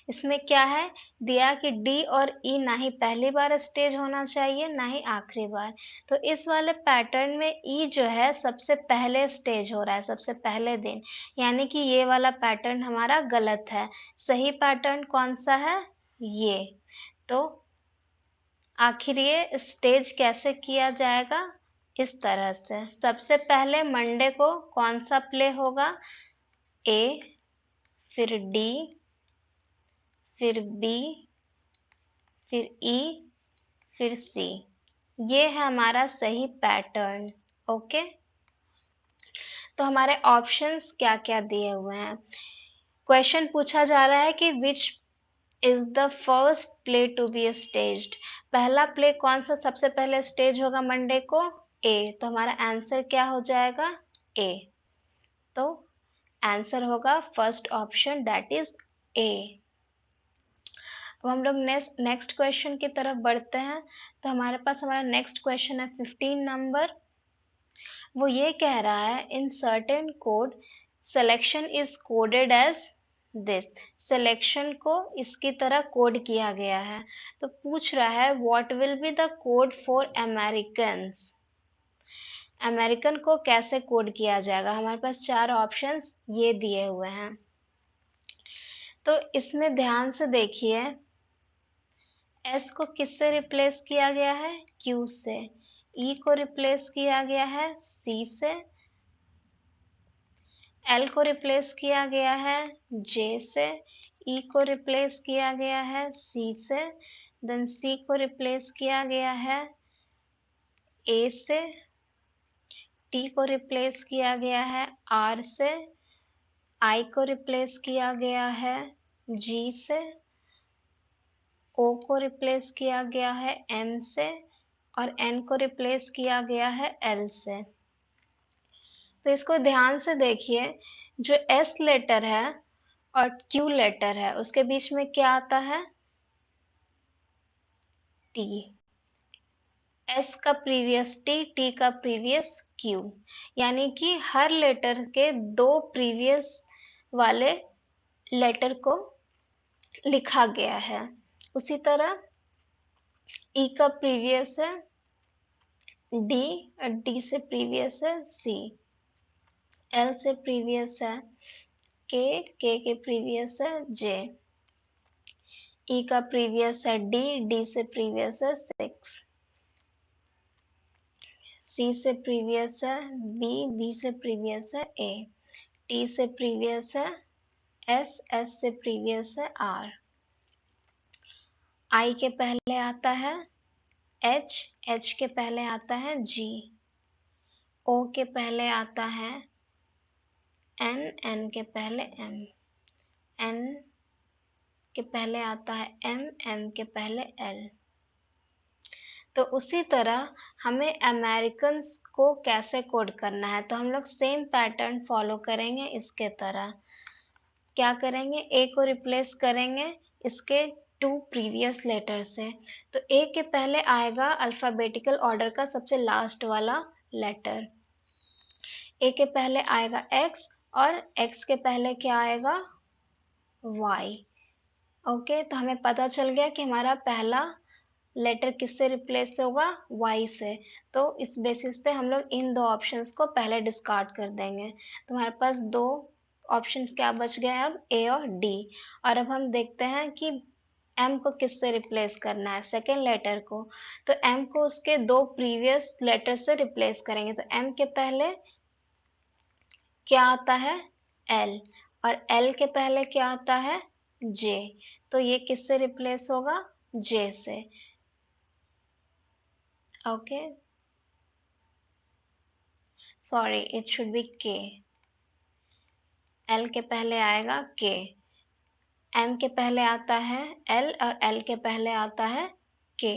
इसमें क्या है दिया कि D और E ना ही पहली बार स्टेज होना चाहिए ना ही आखिरी बार। तो इस वाले पैटर्न में E जो है सबसे पहले स्टेज हो रहा है, सबसे पहले दिन, यानी कि ये वाला पैटर्न हमारा गलत है। सही पैटर्न कौन सा है, ये। तो आखिर ये स्टेज कैसे किया जाएगा, इस तरह से। सबसे पहले मंडे को कौन सा प्ले होगा, ए, फिर डी, फिर बी, फिर ई, फिर सी। ये है हमारा सही पैटर्न। ओके, तो हमारे ऑप्शंस क्या क्या दिए हुए हैं। क्वेश्चन पूछा जा रहा है कि which is the first play to be staged, पहला प्ले कौन सा सबसे पहले स्टेज होगा मंडे को, ए। तो हमारा आंसर क्या हो जाएगा, ए। तो आंसर होगा first option, that is a. अब हम लोग नेक्स्ट क्वेश्चन की तरफ बढ़ते हैं। तो हमारे पास हमारा नेक्स्ट क्वेश्चन है 15 नंबर। वो ये कह रहा है in certain code selection is coded as this, selection को इसकी तरह कोड किया गया है। तो पूछ रहा है what will be the code for Americans, American को कैसे कोड किया जाएगा। हमारे पास चार ऑप्शंस ये दिए हुए हैं। तो इसमें ध्यान से देखिए, एस को किससे रिप्लेस किया गया है, क्यू से। ई को रिप्लेस किया गया है सी से। एल को रिप्लेस किया गया है जे से। ई को रिप्लेस किया गया है सी से, देन सी को रिप्लेस किया गया है ए से, टी को रिप्लेस किया गया है आर से, आई को रिप्लेस किया गया है जी से, ओ को रिप्लेस किया गया है एम से, और एन को रिप्लेस किया गया है एल से। तो इसको ध्यान से देखिए, जो एस लेटर है और क्यू लेटर है उसके बीच में क्या आता है, टी। एस का प्रीवियस टी, टी का प्रीवियस क्यू, यानी कि हर लेटर के दो प्रीवियस वाले लेटर को लिखा गया है। उसी तरह ई का प्रीवियस है डी, और डी से प्रीवियस है सी, एल से प्रीवियस है के के प्रीवियस है जे, ई का प्रीवियस है डी, डी से प्रीवियस है 6, सी से प्रीवियस है बी, बी से प्रीवियस है ए, टी से प्रीवियस है एस, एस से प्रीवियस है आर, आई के पहले आता है एच, एच के पहले आता है जी, ओ के पहले आता है एन, एन के पहले एम, एन के पहले आता है एम, एम के पहले एल। तो उसी तरह हमें अमेरिकन्स को कैसे कोड करना है, तो हम लोग सेम पैटर्न फॉलो करेंगे इसके तरह। क्या करेंगे, ए को रिप्लेस करेंगे इसके टू प्रीवियस लेटर से। तो ए के पहले आएगा अल्फाबेटिकल ऑर्डर का सबसे लास्ट वाला लेटर, ए के पहले आएगा एक्स, और एक्स के पहले क्या आएगा, वाई। ओके, तो हमें पता चल गया कि हमारा पहला लेटर किससे रिप्लेस होगा, वाई से। तो इस बेसिस पे हम लोग इन दो ऑप्शंस को पहले डिस्कार्ड कर देंगे। तो हमारे पास दो ऑप्शंस क्या बच गए अब, ए और डी। और अब हम देखते हैं कि एम को किससे रिप्लेस करना है, सेकेंड लेटर को। तो एम को उसके दो प्रीवियस लेटर से रिप्लेस करेंगे। तो एम के पहले क्या आता है, एल, और एल के पहले क्या आता है, जे। तो ये किससे रिप्लेस होगा, जे से। Okay, sorry, it should B के। एल के पहले आएगा के, एम के पहले आता है एल, और एल के पहले आता है के।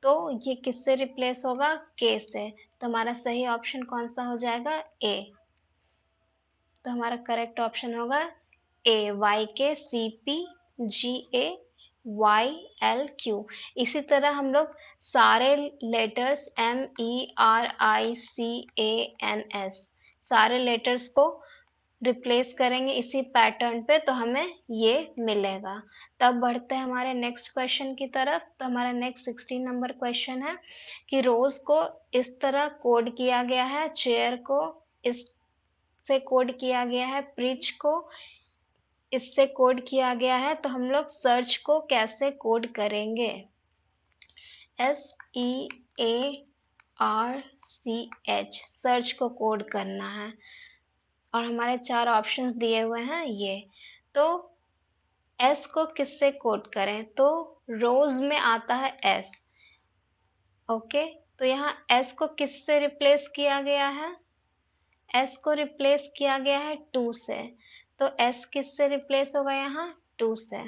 तो ये किससे रिप्लेस होगा, के से। तो हमारा सही ऑप्शन कौन सा हो जाएगा, ए। तो हमारा करेक्ट ऑप्शन होगा A, Y K C P G A Y L Q. इसी तरह हम लोग सारे letters M E R I C A N S, सारे लेटर्स को रिप्लेस करेंगे इसी पैटर्न पे, तो हमें ये मिलेगा। तब बढ़ते हैं हमारे नेक्स्ट क्वेश्चन की तरफ। तो हमारा नेक्स्ट 16 नंबर क्वेश्चन है कि रोज को इस तरह कोड किया गया है, चेयर को इस से कोड किया गया है, ब्रिज को इससे कोड किया गया है। तो हम लोग सर्च को कैसे कोड करेंगे, S E A R C H, search को कोड करना है। और हमारे चार ऑप्शंस दिए हुए हैं ये। तो एस को किससे कोड करें, तो रोज में आता है एस। ओके, तो यहाँ एस को किससे रिप्लेस किया गया है, एस को रिप्लेस किया गया है 2 से। तो एस किससे रिप्लेस होगा यहाँ, 2 से।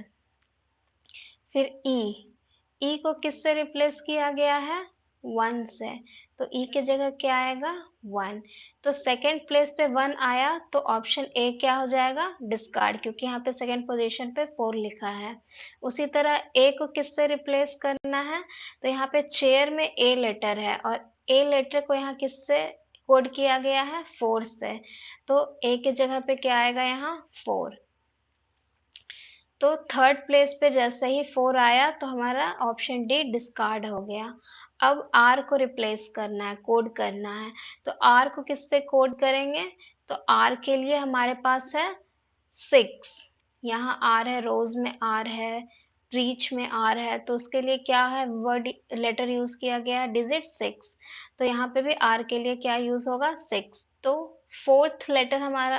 फिर ई को किससे रिप्लेस किया गया है, 1 से। तो ई के जगह क्या आएगा, 1। तो सेकेंड प्लेस पे 1 आया, तो ऑप्शन ए क्या हो जाएगा, डिस्कार्ड, क्योंकि यहाँ पे सेकेंड पोजीशन पे 4 लिखा है। उसी तरह ए को किससे रिप्लेस करना है, तो यहाँ पे चेयर में ए लेटर है, और ए लेटर को यहाँ किससे कोड किया गया है, 4 से। तो ए के जगह पे क्या आएगा यहाँ, 4। तो थर्ड प्लेस पे जैसे ही 4 आया, तो हमारा ऑप्शन डी डिस्कार्ड हो गया। अब आर को रिप्लेस करना है, कोड करना है। तो आर को किससे कोड करेंगे, तो आर के लिए हमारे पास है 6। यहाँ आर है, रोज में आर है, ब्रीच में आर है, तो उसके लिए क्या है, वर्ड लेटर यूज किया गया है, डिजिट 6। तो यहाँ पे भी आर के लिए क्या यूज होगा, 6। तो फोर्थ लेटर हमारा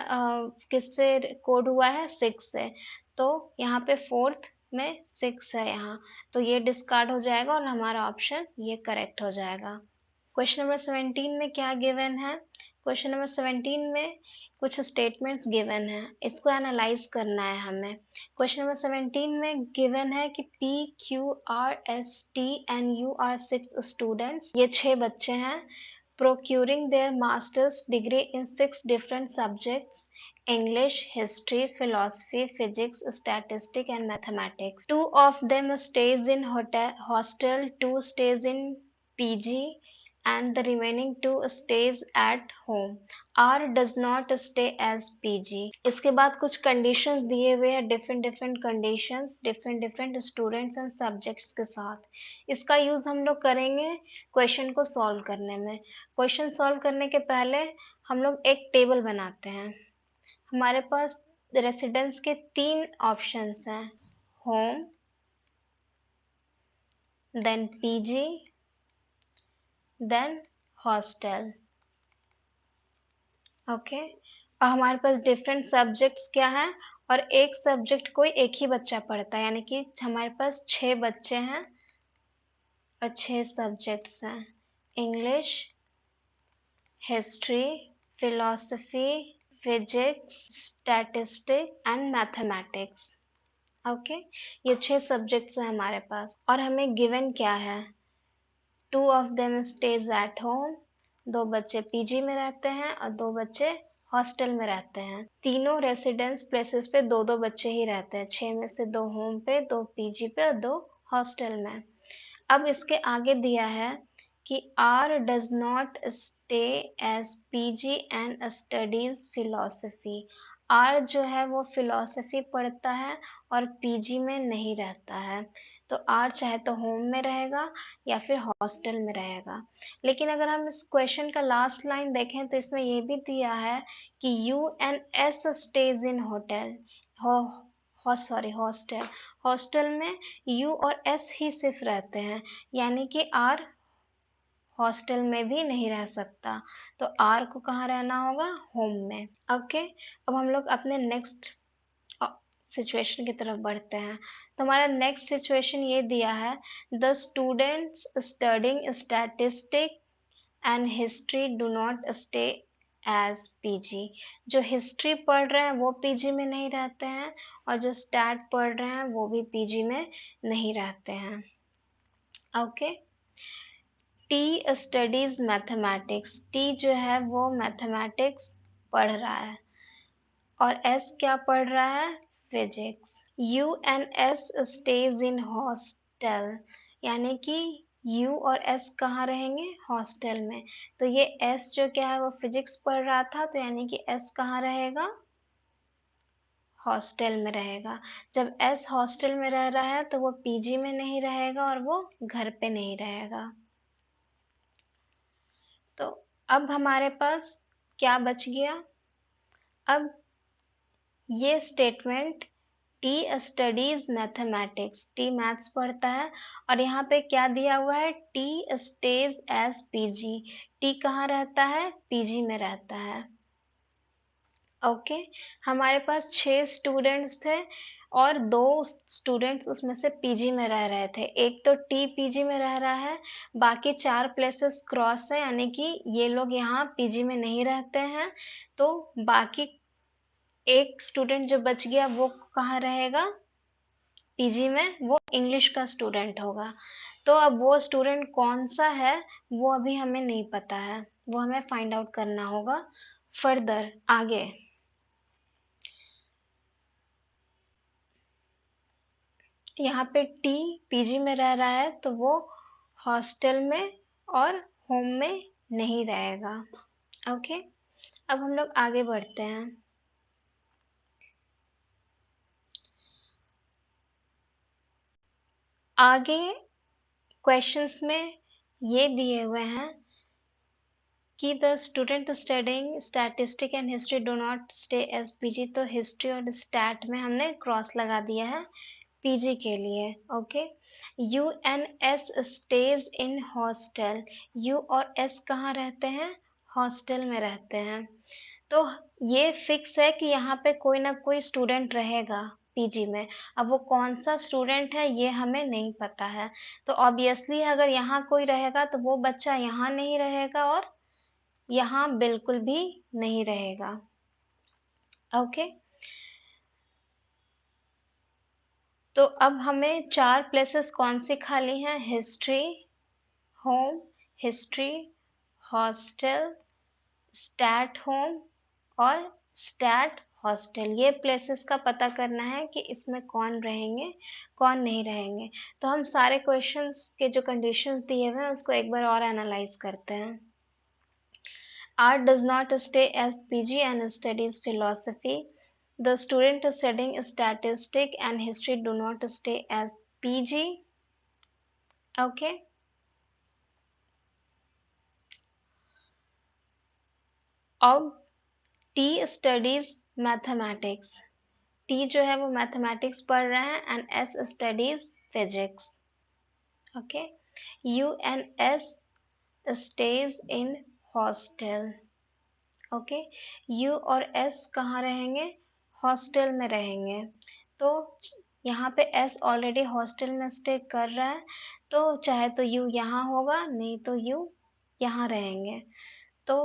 किससे कोड हुआ है? 6 से, तो यहाँ पे फोर्थ में 6 है यहाँ, तो ये डिस्कार्ड हो जाएगा और हमारा ऑप्शन ये करेक्ट हो जाएगा। क्वेश्चन नंबर 17 में क्या गिवन है? क्वेश्चन नंबर 17 में कुछ स्टेटमेंट्स गिवन है, इसको एनालाइज करना है हमें। क्वेश्चन नंबर 17 में गिवन है कि P, Q, R, S, T and U are 6 students, ये 6 बच्चे हैं, procuring their master's degree in 6 different subjects: English, history, philosophy, physics, statistics and mathematics. 2 of them stays in hostel, 2 stays in PG and the remaining 2 stays at home. R does not stay as PG. इसके बाद कुछ conditions दिए हुए हैं, different conditions, different students and subjects के साथ। इसका use हम लोग करेंगे क्वेश्चन को सॉल्व करने में। क्वेश्चन सॉल्व करने के पहले हम लोग एक टेबल बनाते हैं। हमारे पास रेसिडेंस के 3 ऑप्शंस हैं, home, then PG, then hostel. Okay, और हमारे पास डिफरेंट सब्जेक्ट्स क्या हैं, और एक सब्जेक्ट कोई एक ही बच्चा पढ़ता है, यानी कि हमारे पास 6 बच्चे हैं और 6 सब्जेक्ट्स हैं: English, history, philosophy, physics, statistic and mathematics. Okay, ये 6 सब्जेक्ट्स हैं हमारे पास, और हमें गिवन क्या है? 2 of them stays at home, 2 बच्चे पीजी में रहते हैं और 2 बच्चे हॉस्टल में रहते हैं। तीनों रेसिडेंस प्लेसेस पे 2-2 बच्चे ही रहते हैं, 6 में से 2 होम पे, 2 पीजी पे और 2 हॉस्टल में। अब इसके आगे दिया है कि R does not stay as PG and studies philosophy. R जो है वो फिलोसफी पढ़ता है और पीजी में नहीं रहता है, तो R चाहे तो होम में रहेगा या फिर हॉस्टल में रहेगा। लेकिन अगर हम इस क्वेश्चन का लास्ट लाइन देखें तो इसमें ये भी दिया है कि U and S stays in hotel, hostel. Hostel में U और S ही सिर्फ रहते हैं, यानी कि R हॉस्टल में भी नहीं रह सकता, तो R को कहाँ रहना होगा? होम में। ओके, अब हम लोग अपने नेक्स्ट सिचुएशन की तरफ बढ़ते हैं। तो हमारा नेक्स्ट सिचुएशन ये दिया है, the students studying statistic and history do not stay as PG. जो हिस्ट्री पढ़ रहे हैं वो पीजी में नहीं रहते हैं, और जो स्टैट पढ़ रहे हैं वो भी पीजी में नहीं रहते हैं। Okay, T studies mathematics, T जो है वो मैथमेटिक्स पढ़ रहा है, और एस क्या पढ़ रहा है? Physics. You and S stays in hostel, यानी कि यू और एस कहाँ रहेंगे? हॉस्टल में। तो ये एस जो क्या है वो फिजिक्स पढ़ रहा था, तो यानी कि एस कहाँ रहेगा? हॉस्टल में रहेगा। जब एस हॉस्टल में रह रहा है तो वो पीजी में नहीं रहेगा और वो घर पे नहीं रहेगा। तो अब हमारे पास क्या बच गया? अब ये statement T studies mathematics, T maths पढ़ता है, और यहाँ पे क्या दिया हुआ है? T stays as PG, T कहाँ रहता है? पीजी में रहता है। ओके, हमारे पास 6 स्टूडेंट्स थे और 2 स्टूडेंट्स उसमें से पीजी में रह रहे थे। एक तो टी पीजी में रह रहा है, बाकी 4 प्लेसेस क्रॉस है, यानी कि ये लोग यहाँ पीजी में नहीं रहते हैं, तो बाकी एक स्टूडेंट जो बच गया वो कहाँ रहेगा? पीजी में, वो इंग्लिश का स्टूडेंट होगा। तो अब वो स्टूडेंट कौन सा है वो अभी हमें नहीं पता है, वो हमें फाइंड आउट करना होगा फर्दर आगे। यहाँ पे टी पीजी में रह रहा है तो वो हॉस्टल में और होम में नहीं रहेगा। ओके, अब हम लोग आगे बढ़ते हैं। आगे क्वेश्चंस में ये दिए हुए हैं कि the student studying statistic and history do not stay as PG, तो हिस्ट्री और स्टैट में हमने क्रॉस लगा दिया है पीजी के लिए। Okay, U and S stays in hostel, U और एस कहाँ रहते हैं? हॉस्टल में रहते हैं। तो ये फिक्स है कि यहाँ पे कोई ना कोई स्टूडेंट रहेगा पीजी में। अब वो कौन सा स्टूडेंट है ये हमें नहीं पता है। तो ऑब्वियसली अगर यहाँ कोई रहेगा तो वो बच्चा यहाँ नहीं रहेगा और यहाँ बिल्कुल भी नहीं रहेगा। ओके, तो अब हमें 4 प्लेसेस कौन सी खाली हैं? History, home, history, hostel, stat home और स्टैट हॉस्टल। ये प्लेसेस का पता करना है कि इसमें कौन रहेंगे, कौन नहीं रहेंगे। तो हम सारे क्वेश्चंस के जो कंडीशंस दिए हुए हैं उसको एक बार और एनालाइज करते हैं। Art does not stay as PG and studies philosophy. The student studying statistics and history do not stay as PG. Okay. अब T studies mathematics. T जो है वो मैथमेटिक्स पढ़ रहे हैं and S studies physics. Okay. U and S stays in hostel. Okay, you और S कहाँ रहेंगे? हॉस्टल में रहेंगे। तो यहाँ पे एस ऑलरेडी हॉस्टल में स्टे कर रहा है, तो चाहे तो यू यहाँ होगा, नहीं तो यू यहाँ रहेंगे। तो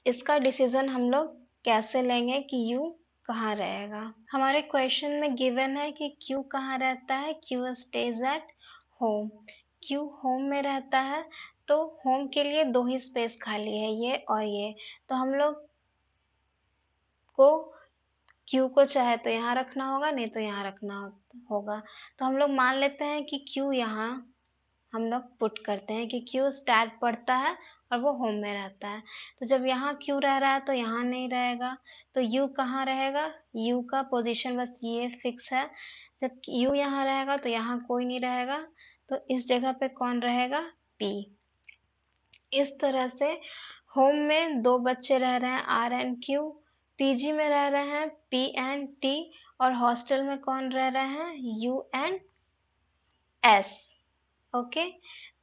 इसका डिसीजन हम लोग कैसे लेंगे कि यू कहाँ रहेगा? हमारे क्वेश्चन में गिवन है कि क्यू कहाँ रहता है? Q stage at home. Q home में रहता है, तो होम के लिए 2 ही स्पेस खाली है, ये और ये। तो हम लोग को क्यू को चाहे तो यहाँ रखना होगा, नहीं तो यहाँ रखना होगा। तो हम लोग मान लेते हैं कि क्यू यहाँ हम लोग पुट करते हैं कि क्यू स्टैट पढ़ता है और वो होम में रहता है। तो जब यहाँ क्यू रह रहा है तो यहाँ नहीं रहेगा। तो यू कहाँ रहेगा? यू का पोजीशन बस ये फिक्स है। जब यू यहाँ रहेगा तो यहाँ कोई नहीं रहेगा, तो इस जगह पे कौन रहेगा? पी। इस तरह से होम में 2 बच्चे रह रहे हैं, आर एंड क्यू। पीजी में रह रहे हैं पी एंड टी। और हॉस्टल में कौन रह रहे हैं? You and S. ओके,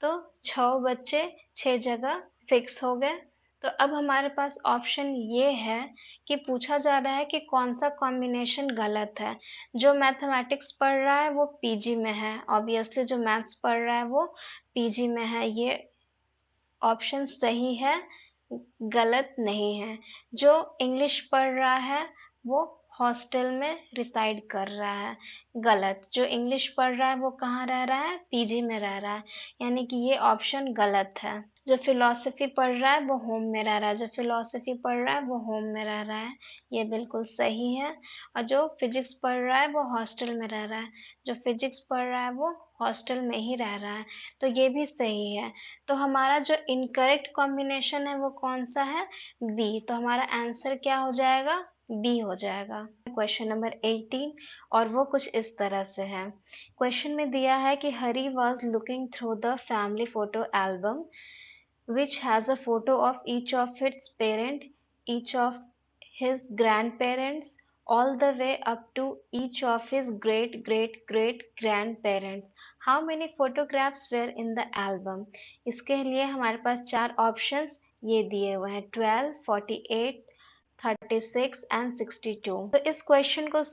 तो 6 बच्चे 6 जगह फिक्स हो गए। तो अब हमारे पास ऑप्शन ये है कि पूछा जा रहा है कि कौन सा कॉम्बिनेशन गलत है। जो मैथमेटिक्स पढ़ रहा है वो पीजी में है, ऑब्वियसली जो मैथ्स पढ़ रहा है वो पीजी में है, ये ऑप्शन सही है, गलत नहीं है। जो इंग्लिश पढ़ रहा है वो हॉस्टल में रिसाइड कर रहा है, गलत। जो इंग्लिश पढ़ रहा है वो कहाँ रह रहा है? पीजी में रह रहा है, यानी कि ये ऑप्शन गलत है। जो फिलॉसफी पढ़ रहा है वो होम में रह रहा है, जो फिलॉसफी पढ़ रहा है वो होम में रह रहा है, ये बिल्कुल सही है। और जो फिजिक्स पढ़ रहा है वो हॉस्टल में रह रहा है, जो फिजिक्स पढ़ रहा है वो हॉस्टल में ही रह रहा है, तो ये भी सही है। तो हमारा जो इनकरेक्ट कॉम्बिनेशन है वो कौन सा है? बी। तो हमारा आंसर क्या हो जाएगा? बी हो जाएगा। क्वेश्चन नंबर 18 और वो कुछ इस तरह से है। क्वेश्चन में दिया है कि Hari was looking through the family photo album which has a photo of each of its parent, each of his grandparents, all the way up to each of his great great great grandparents. How many photographs were in the album? इसके लिए हमारे पास 4 options ये दिए हुए हैं, 12, 48, 36 and 62। तो इस क्वेश्चन को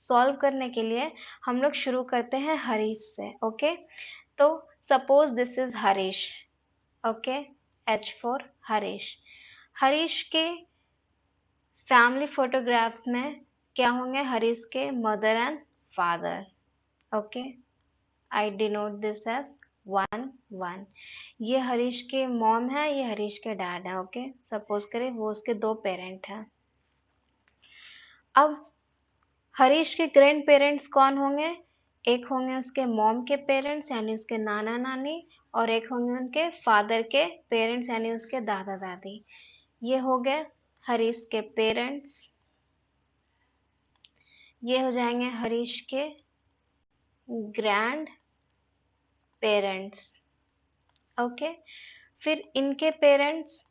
सॉल्व करने के लिए हम लोग शुरू करते हैं हरीश से। ओके, तो suppose this is Harish. Okay, H for Harish. Harish के फैमिली फोटोग्राफ में क्या होंगे? हरीश के mother and father. Okay, I denote this as 1 1। ये हरीश के मॉम है, ये हरीश के डैड है। ओके, सपोज करें वो उसके 2 पेरेंट हैं। अब हरीश के ग्रैंड पेरेंट्स कौन होंगे? एक होंगे उसके मॉम के पेरेंट्स यानी उसके नाना नानी, और एक होंगे उनके फादर के पेरेंट्स यानी उसके दादा दादी। ये हो गए हरीश के पेरेंट्स, ये हो जाएंगे हरीश के ग्रैंड पेरेंट्स। ओके, फिर इनके पेरेंट्स,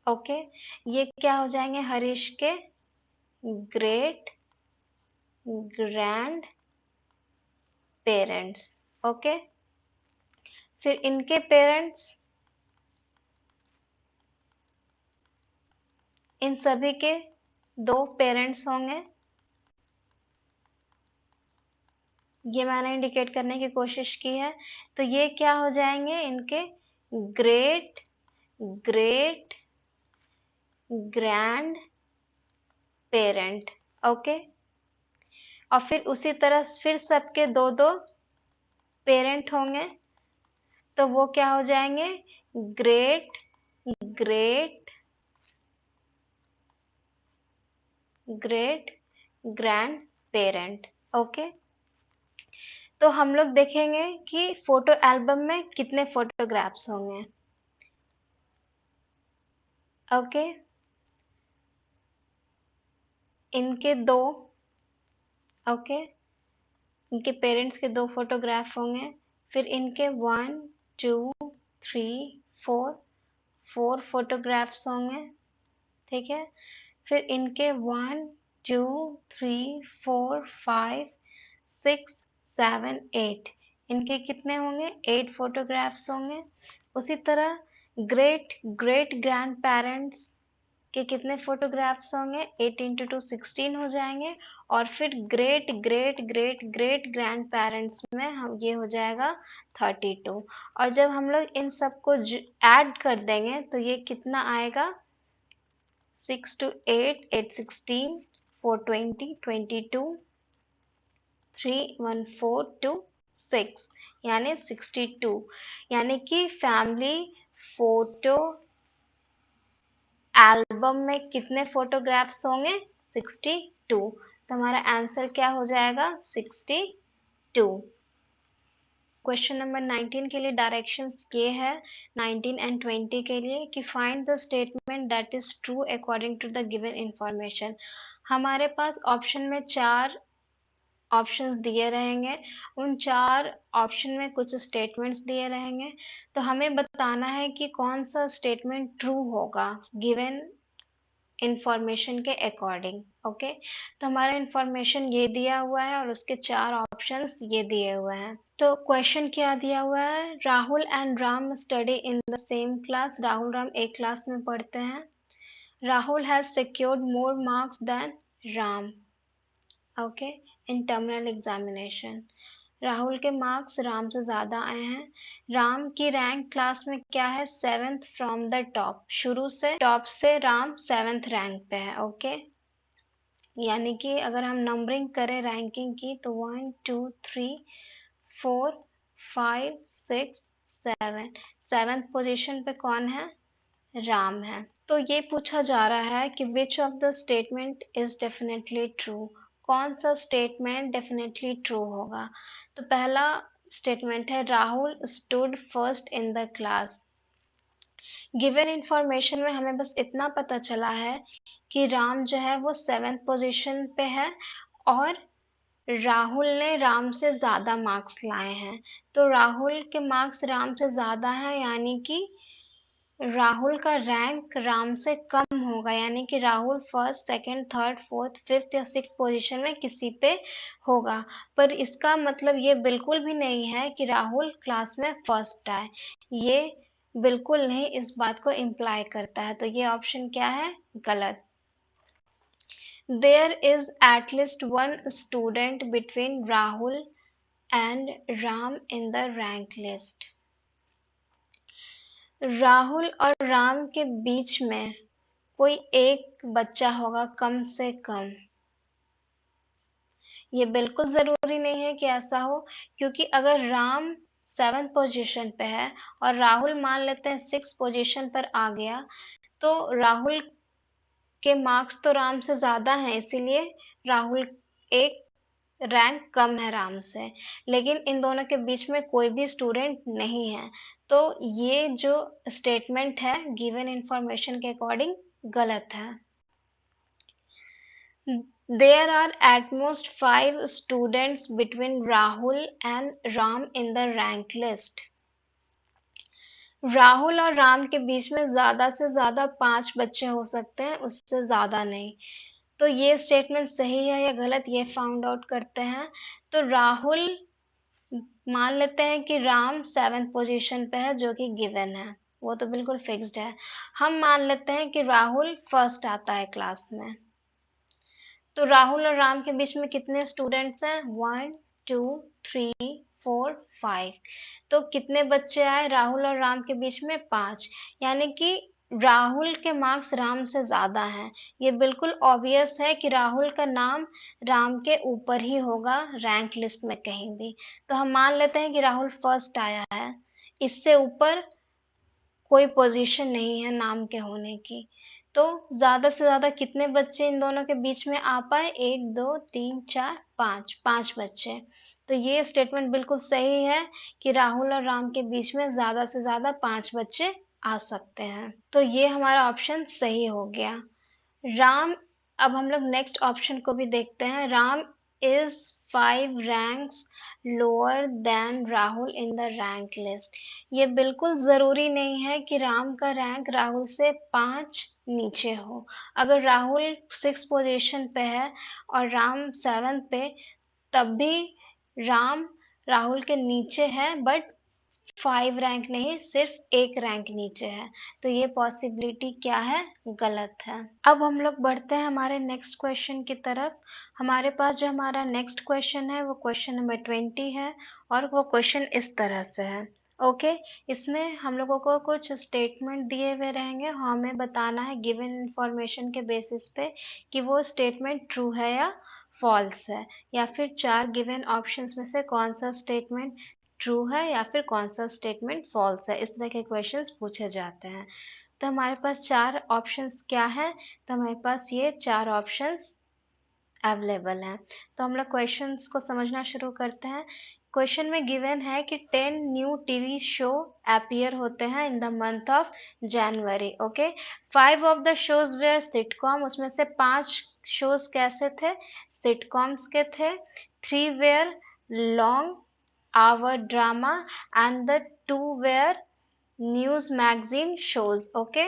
ओके, ये क्या हो जाएंगे? हरीश के ग्रेट ग्रैंड पेरेंट्स। ओके, फिर इनके पेरेंट्स, इन सभी के 2 पेरेंट्स होंगे। ये मैंने इंडिकेट करने की कोशिश की है। तो ये क्या हो जाएंगे, इनके great great grand parent. Okay, और फिर उसी तरह फिर सबके 2-2 पेरेंट होंगे, तो वो क्या हो जाएंगे, great great great grand parent. Okay, तो हम लोग देखेंगे कि फोटो एल्बम में कितने फोटोग्राफ्स होंगे। ओके, इनके 2, ओके, इनके पेरेंट्स के 2 फोटोग्राफ होंगे। फिर इनके 1 2 3 4 4 फोटोग्राफ्स होंगे, ठीक है। फिर इनके 1 2 3 4 5 6 7 8, इनके कितने होंगे, 8 फोटोग्राफ्स होंगे। उसी तरह ग्रेट ग्रेट ग्रैंड पेरेंट्स के कितने फोटोग्राफ्स होंगे, 8 इंटू 2 16 हो जाएंगे। और फिर great great great great grand parents में हम ये हो जाएगा 32। और जब हम लोग इन सबको ऐड कर देंगे तो ये कितना आएगा, 6 to 8 8 16 4 20 22 3 1 4 2 6 यानी 62। यानी कि फैमिली फोटो एल्बम में कितने फोटोग्राफ्स होंगे, 62। तो हमारा आंसर क्या हो जाएगा, 62। क्वेश्चन नंबर 19 के लिए डायरेक्शंस ये है, 19 एंड 20 के लिए, कि find the statement that is true according to the given information. हमारे पास ऑप्शन में 4 ऑप्शंस दिए रहेंगे, उन 4 ऑप्शन में कुछ स्टेटमेंट्स दिए रहेंगे, तो हमें बताना है कि कौन सा स्टेटमेंट ट्रू होगा गिवन इंफॉर्मेशन के अकॉर्डिंग। ओके, तो हमारा इंफॉर्मेशन ये दिया हुआ है और उसके 4 ऑप्शंस ये दिए हुए हैं। तो क्वेश्चन क्या दिया हुआ है, Rahul and Ram study in the same class. Rahul Ram एक क्लास में पढ़ते हैं। Rahul has secured more marks than Ram, okay, in terminal examination. Rahul के मार्क्स राम से ज्यादा आए हैं। राम की रैंक क्लास में क्या है, 7th फ्रॉम द टॉप। शुरू से टॉप से राम 7th रैंक पे है। ओके, यानी कि अगर हम नंबरिंग करें रैंकिंग की तो 1 2 3 4 5 6 7, 7th पोजीशन पे कौन है, राम है। तो ये पूछा जा रहा है कि which of the statement is definitely true, कौन सा स्टेटमेंट डेफिनेटली ट्रू होगा। तो पहला स्टेटमेंट है, Rahul stood first in the class. Given information में हमें बस इतना पता चला है कि राम जो है वो 7th पोजीशन पे है और राहुल ने राम से ज्यादा मार्क्स लाए हैं। तो राहुल के मार्क्स राम से ज्यादा हैं, यानी कि राहुल का रैंक राम से कम होगा, यानी कि Rahul first second third fourth fifth या 6th पोजीशन में किसी पे होगा। पर इसका मतलब ये बिल्कुल भी नहीं है कि राहुल क्लास में फर्स्ट आए, ये बिल्कुल नहीं इस बात को इम्प्लाई करता है। तो ये ऑप्शन क्या है, गलत। There is at least one student between Rahul and Ram in the rank list. Rahul और राम के बीच में कोई एक बच्चा होगा कम से कम। ये बिल्कुल जरूरी नहीं है कि ऐसा हो, क्योंकि अगर राम 7th पोजीशन पे है और राहुल मान लेते हैं 6th पोजीशन पर आ गया, तो राहुल के मार्क्स तो राम से ज्यादा हैं, इसीलिए राहुल एक रैंक कम है राम से। लेकिन इन दोनों के बीच में कोई भी स्टूडेंट नहीं है, तो ये जो स्टेटमेंट है गिवन इंफॉर्मेशन के अकॉर्डिंग गलत है। There are at most 5 students between Rahul and Ram in the rank list. Rahul और राम के बीच में ज्यादा से ज्यादा 5 बच्चे हो सकते हैं, उससे ज्यादा नहीं। तो ये स्टेटमेंट सही है या गलत, ये फाउंड आउट करते हैं। तो राहुल मान लेते हैं कि राम 7th पोजीशन पे है जो कि गिवन है, वो तो बिल्कुल फिक्स्ड है। हम मान लेते हैं कि राहुल फर्स्ट आता है क्लास में। तो राहुल और राम के बीच में कितने स्टूडेंट्स हैं? 1 2 3 4 5। तो कितने बच्चे आए राहुल और राम के बीच में? 5। यानी कि राहुल के मार्क्स राम से ज्यादा हैं। ये बिल्कुल ऑब्वियस है कि राहुल का नाम राम के ऊपर ही होगा रैंक लिस्ट में कहीं भी। तो हम मान लेते हैं कि राहुल फर्स्ट आया है, इससे ऊपर कोई पोजीशन नहीं है नाम के होने की। तो ज्यादा से ज्यादा कितने बच्चे इन दोनों के बीच में आ पाए? 1 2 3 4 5, 5 बच्चे। तो ये स्टेटमेंट बिल्कुल सही है कि राहुल और राम के बीच में ज्यादा से ज्यादा 5 बच्चे आ सकते हैं। तो ये हमारा ऑप्शन सही हो गया। राम, अब हम लोग नेक्स्ट ऑप्शन को भी देखते हैं। Ram is 5 ranks lower than Rahul in the rank list. ये बिल्कुल जरूरी नहीं है कि राम का रैंक राहुल से 5 नीचे हो। अगर राहुल 6 पोजीशन पे है और राम 7 पे, तब भी राम राहुल के नीचे है, बट 5 रैंक नहीं, सिर्फ 1 रैंक नीचे है। तो ये पॉसिबिलिटी क्या है? गलत है। अब हम लोग बढ़ते हैं हमारे नेक्स्ट क्वेश्चन की तरफ। हमारे पास जो हमारा नेक्स्ट क्वेश्चन है वो क्वेश्चन नंबर 20 है, और वो क्वेश्चन इस तरह से है। ओके, इसमें हम लोगों को कुछ स्टेटमेंट दिए हुए रहेंगे, हमें बताना है गिवन इंफॉर्मेशन के बेसिस पे कि वो स्टेटमेंट ट्रू है या फॉल्स है, या फिर 4 गिवन ऑप्शंस में से कौन सा स्टेटमेंट ट्रू है या फिर कौन सा स्टेटमेंट फॉल्स है। इस तरह के क्वेश्चंस पूछे जाते हैं। तो हमारे पास 4 ऑप्शंस क्या है? तो हमारे पास ये 4 ऑप्शंस अवेलेबल हैं। तो हम लोग क्वेश्चंस को समझना शुरू करते हैं। क्वेश्चन में गिवन है कि 10 न्यू टीवी शो अपीयर होते हैं in the month of January. Okay, 5 of the shows were sitcom, उसमें से 5 शोज कैसे थे? सिटकॉम्स के थे। 3 were long our drama and the 2 were news magazine shows. Okay,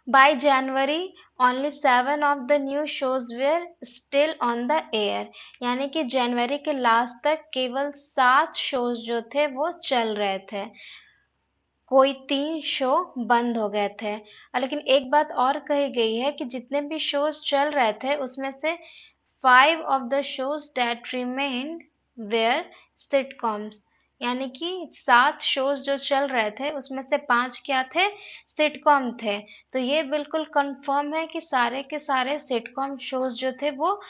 by January only 7 of the new shows were still on the air। यानी कि जनवरी के last तक केवल 7 शोज जो थे वो चल रहे थे, कोई 3 शो बंद हो गए थे। लेकिन एक बात और कही गई है कि जितने भी शोज चल रहे थे उसमें से 5 of the shows that remained were sitcoms। यानी कि 7 शोज जो चल रहे थे उसमें से 5 क्या थे? सिटकॉम थे। तो ये बिल्कुल कंफर्म है कि सारे के सारे सिटकॉम शोज जो थे वो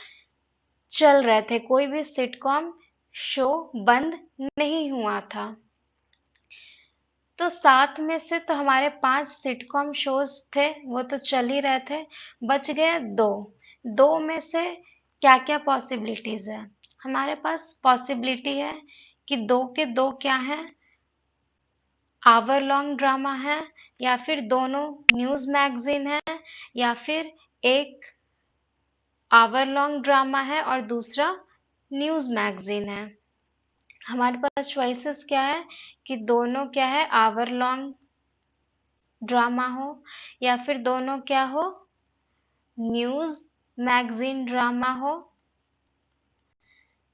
चल रहे थे, कोई भी सिटकॉम शो बंद नहीं हुआ था। तो 7 में से तो हमारे 5 सिटकॉम शोज थे वो तो चल ही रहे थे, बच गए 2 में से क्या क्या पॉसिबिलिटीज है? हमारे पास पॉसिबिलिटी है कि 2 के 2 क्या है? आवर लॉन्ग ड्रामा है, या फिर दोनों न्यूज मैगजीन है, या फिर एक आवर लॉन्ग ड्रामा है और दूसरा न्यूज मैगजीन है। हमारे पास चॉइसेस क्या है कि दोनों क्या है? आवर लॉन्ग ड्रामा हो, या फिर दोनों क्या हो? न्यूज मैगजीन ड्रामा हो,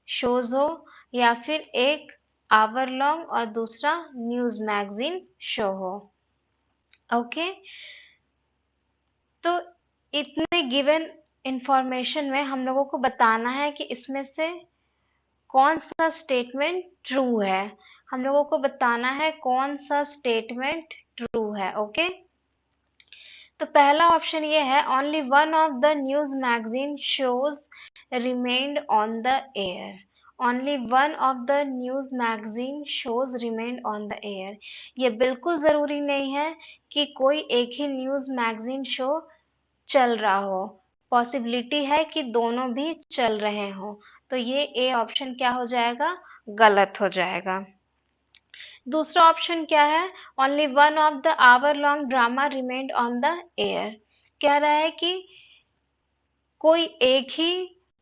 शोज हो, या फिर एक आवर लॉन्ग और दूसरा न्यूज मैगजीन शो हो। ओके, तो इतने गिवन इंफॉर्मेशन में हम लोगों को बताना है कि इसमें से कौन सा स्टेटमेंट ट्रू है। हम लोगों को बताना है कौन सा स्टेटमेंट ट्रू है। ओके, तो पहला ऑप्शन ये है, only one of the news magazine shows remained on the air. Only one of the news magazine shows remained on the air. ये बिल्कुल जरूरी नहीं है कि कोई एक ही न्यूज मैगजीन शो चल रहा हो, पॉसिबिलिटी है कि दोनों भी चल रहे हो। तो ये ए ऑप्शन क्या हो जाएगा? गलत हो जाएगा। दूसरा ऑप्शन क्या है? Only one of the hour long drama remained on the air. कह रहा है कि कोई एक ही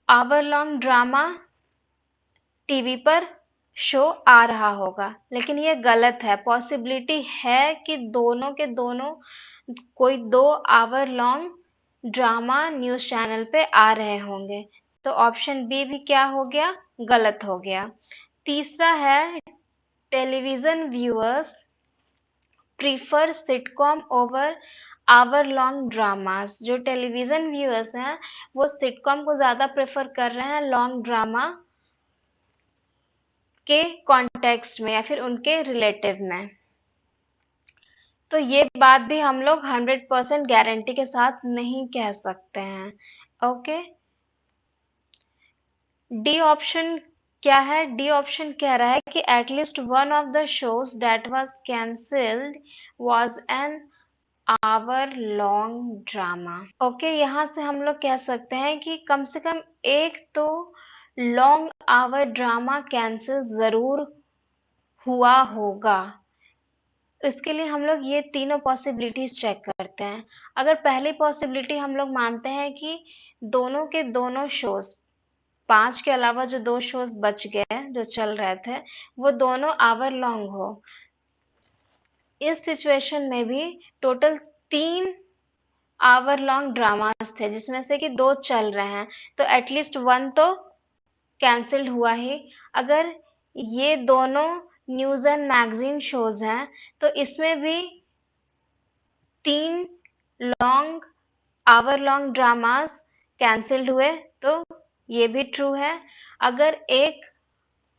आवर लॉन्ग ड्रामा टीवी पर शो आ रहा होगा, लेकिन ये गलत है। पॉसिबिलिटी है कि दोनों के दोनों कोई 2 hour long drama news channel पे आ रहे होंगे। तो ऑप्शन बी भी क्या हो गया? गलत हो गया। तीसरा है television viewers prefer sitcom over hour long dramas. जो टेलीविजन व्यूअर्स हैं वो सिटकॉम को ज़्यादा प्रेफर कर रहे हैं लॉन्ग ड्रामा के कॉन्टेक्स्ट में या फिर उनके रिलेटिव में। तो ये बात भी हम लोग 100% गारंटी के साथ नहीं कह सकते हैं। ओके, डी ऑप्शन क्या है? डी ऑप्शन कह रहा है कि at least one of the shows that was cancelled was an hour long drama. Okay, यहाँ से हम लोग कह सकते हैं कि कम से कम एक तो लॉन्ग आवर ड्रामा कैंसिल जरूर हुआ होगा। इसके लिए हम लोग ये तीनों पॉसिबिलिटीज चेक करते हैं। अगर पहली पॉसिबिलिटी हम लोग मानते हैं कि दोनों के दोनों शोज, 5 के अलावा जो 2 शोज बच गए जो चल रहे थे वो दोनों आवर लॉन्ग हो, इस सिचुएशन में भी टोटल 3 आवर लॉन्ग ड्रामास थे जिसमें से कि 2 चल रहे हैं, तो एटलीस्ट 1 तो कैंसिल्ड हुआ ही। अगर ये दोनों न्यूज़ एंड मैगजीन शोज हैं तो इसमें भी 3 long hour long dramas cancelled हुए, तो ये भी ट्रू है। अगर एक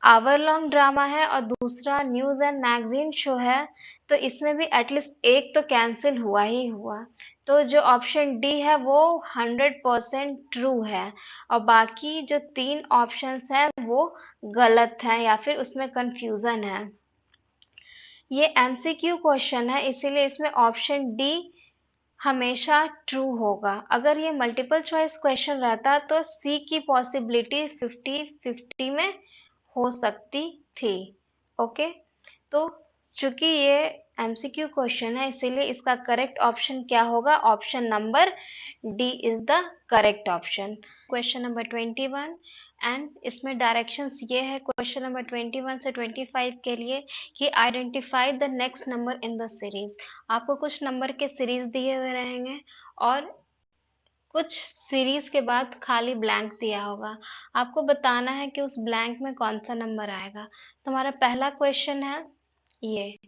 आवर लॉन्ग ड्रामा है और दूसरा न्यूज़ एंड मैगजीन शो है तो इसमें भी एटलीस्ट एक तो कैंसिल हुआ ही हुआ। तो जो ऑप्शन डी है वो 100% ट्रू है और बाकी जो 3 ऑप्शंस हैं वो गलत है या फिर उसमें कंफ्यूजन है। ये एमसीक्यू क्वेश्चन है इसीलिए इसमें ऑप्शन डी हमेशा ट्रू होगा। अगर ये मल्टीपल चॉइस क्वेश्चन रहता तो सी की पॉसिबिलिटी 50-50 में हो सकती थी। ओके, तो चूंकि ये एमसीक्यू क्वेश्चन है इसीलिए इसका करेक्ट ऑप्शन क्या होगा? Option number D is the correct option. Question number 21 and इसमें डायरेक्शंस ये है क्वेश्चन नंबर 21 से 25 के लिए कि identify the next number in the series. आपको कुछ नंबर के सीरीज दिए हुए रहेंगे और कुछ सीरीज के बाद खाली ब्लैंक दिया होगा, आपको बताना है कि उस ब्लैंक में कौन सा नंबर आएगा। तो हमारा पहला क्वेश्चन है ये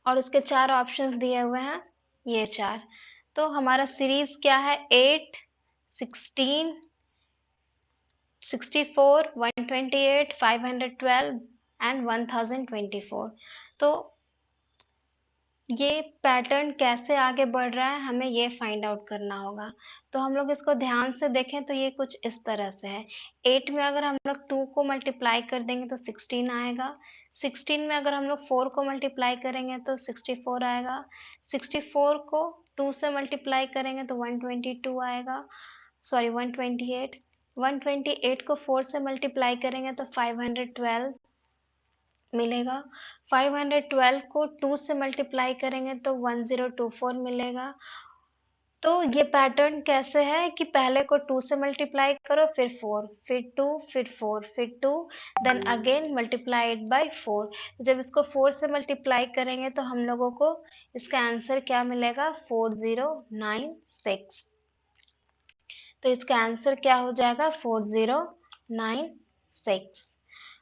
और उसके 4 ऑप्शंस दिए हुए हैं ये 4। तो हमारा सीरीज क्या है? 8, 16, 64, 128, 512 एंड 1024। तो ये पैटर्न कैसे आगे बढ़ रहा है हमें ये फाइंड आउट करना होगा। तो हम लोग इसको ध्यान से देखें तो ये कुछ इस तरह से है। 8 में अगर हम लोग 2 को मल्टीप्लाई कर देंगे तो 16 आएगा। 16 में अगर हम लोग 4 को मल्टीप्लाई करेंगे तो 64 आएगा। 64 को 2 से मल्टीप्लाई करेंगे तो 122 आएगा, सॉरी 128। 128 को 4 से मल्टीप्लाई करेंगे तो 512 मिलेगा। 512 को 2 से मल्टीप्लाई करेंगे तो 1024 मिलेगा। तो ये पैटर्न कैसे है कि पहले को 2 से मल्टीप्लाई करो, फिर 4, फिर 2, फिर 4, फिर 2, देन अगेन मल्टीप्लाइड बाय 4। जब इसको 4 से मल्टीप्लाई करेंगे तो हम लोगों को इसका आंसर क्या मिलेगा? 4096। तो इसका आंसर क्या हो जाएगा? 4096।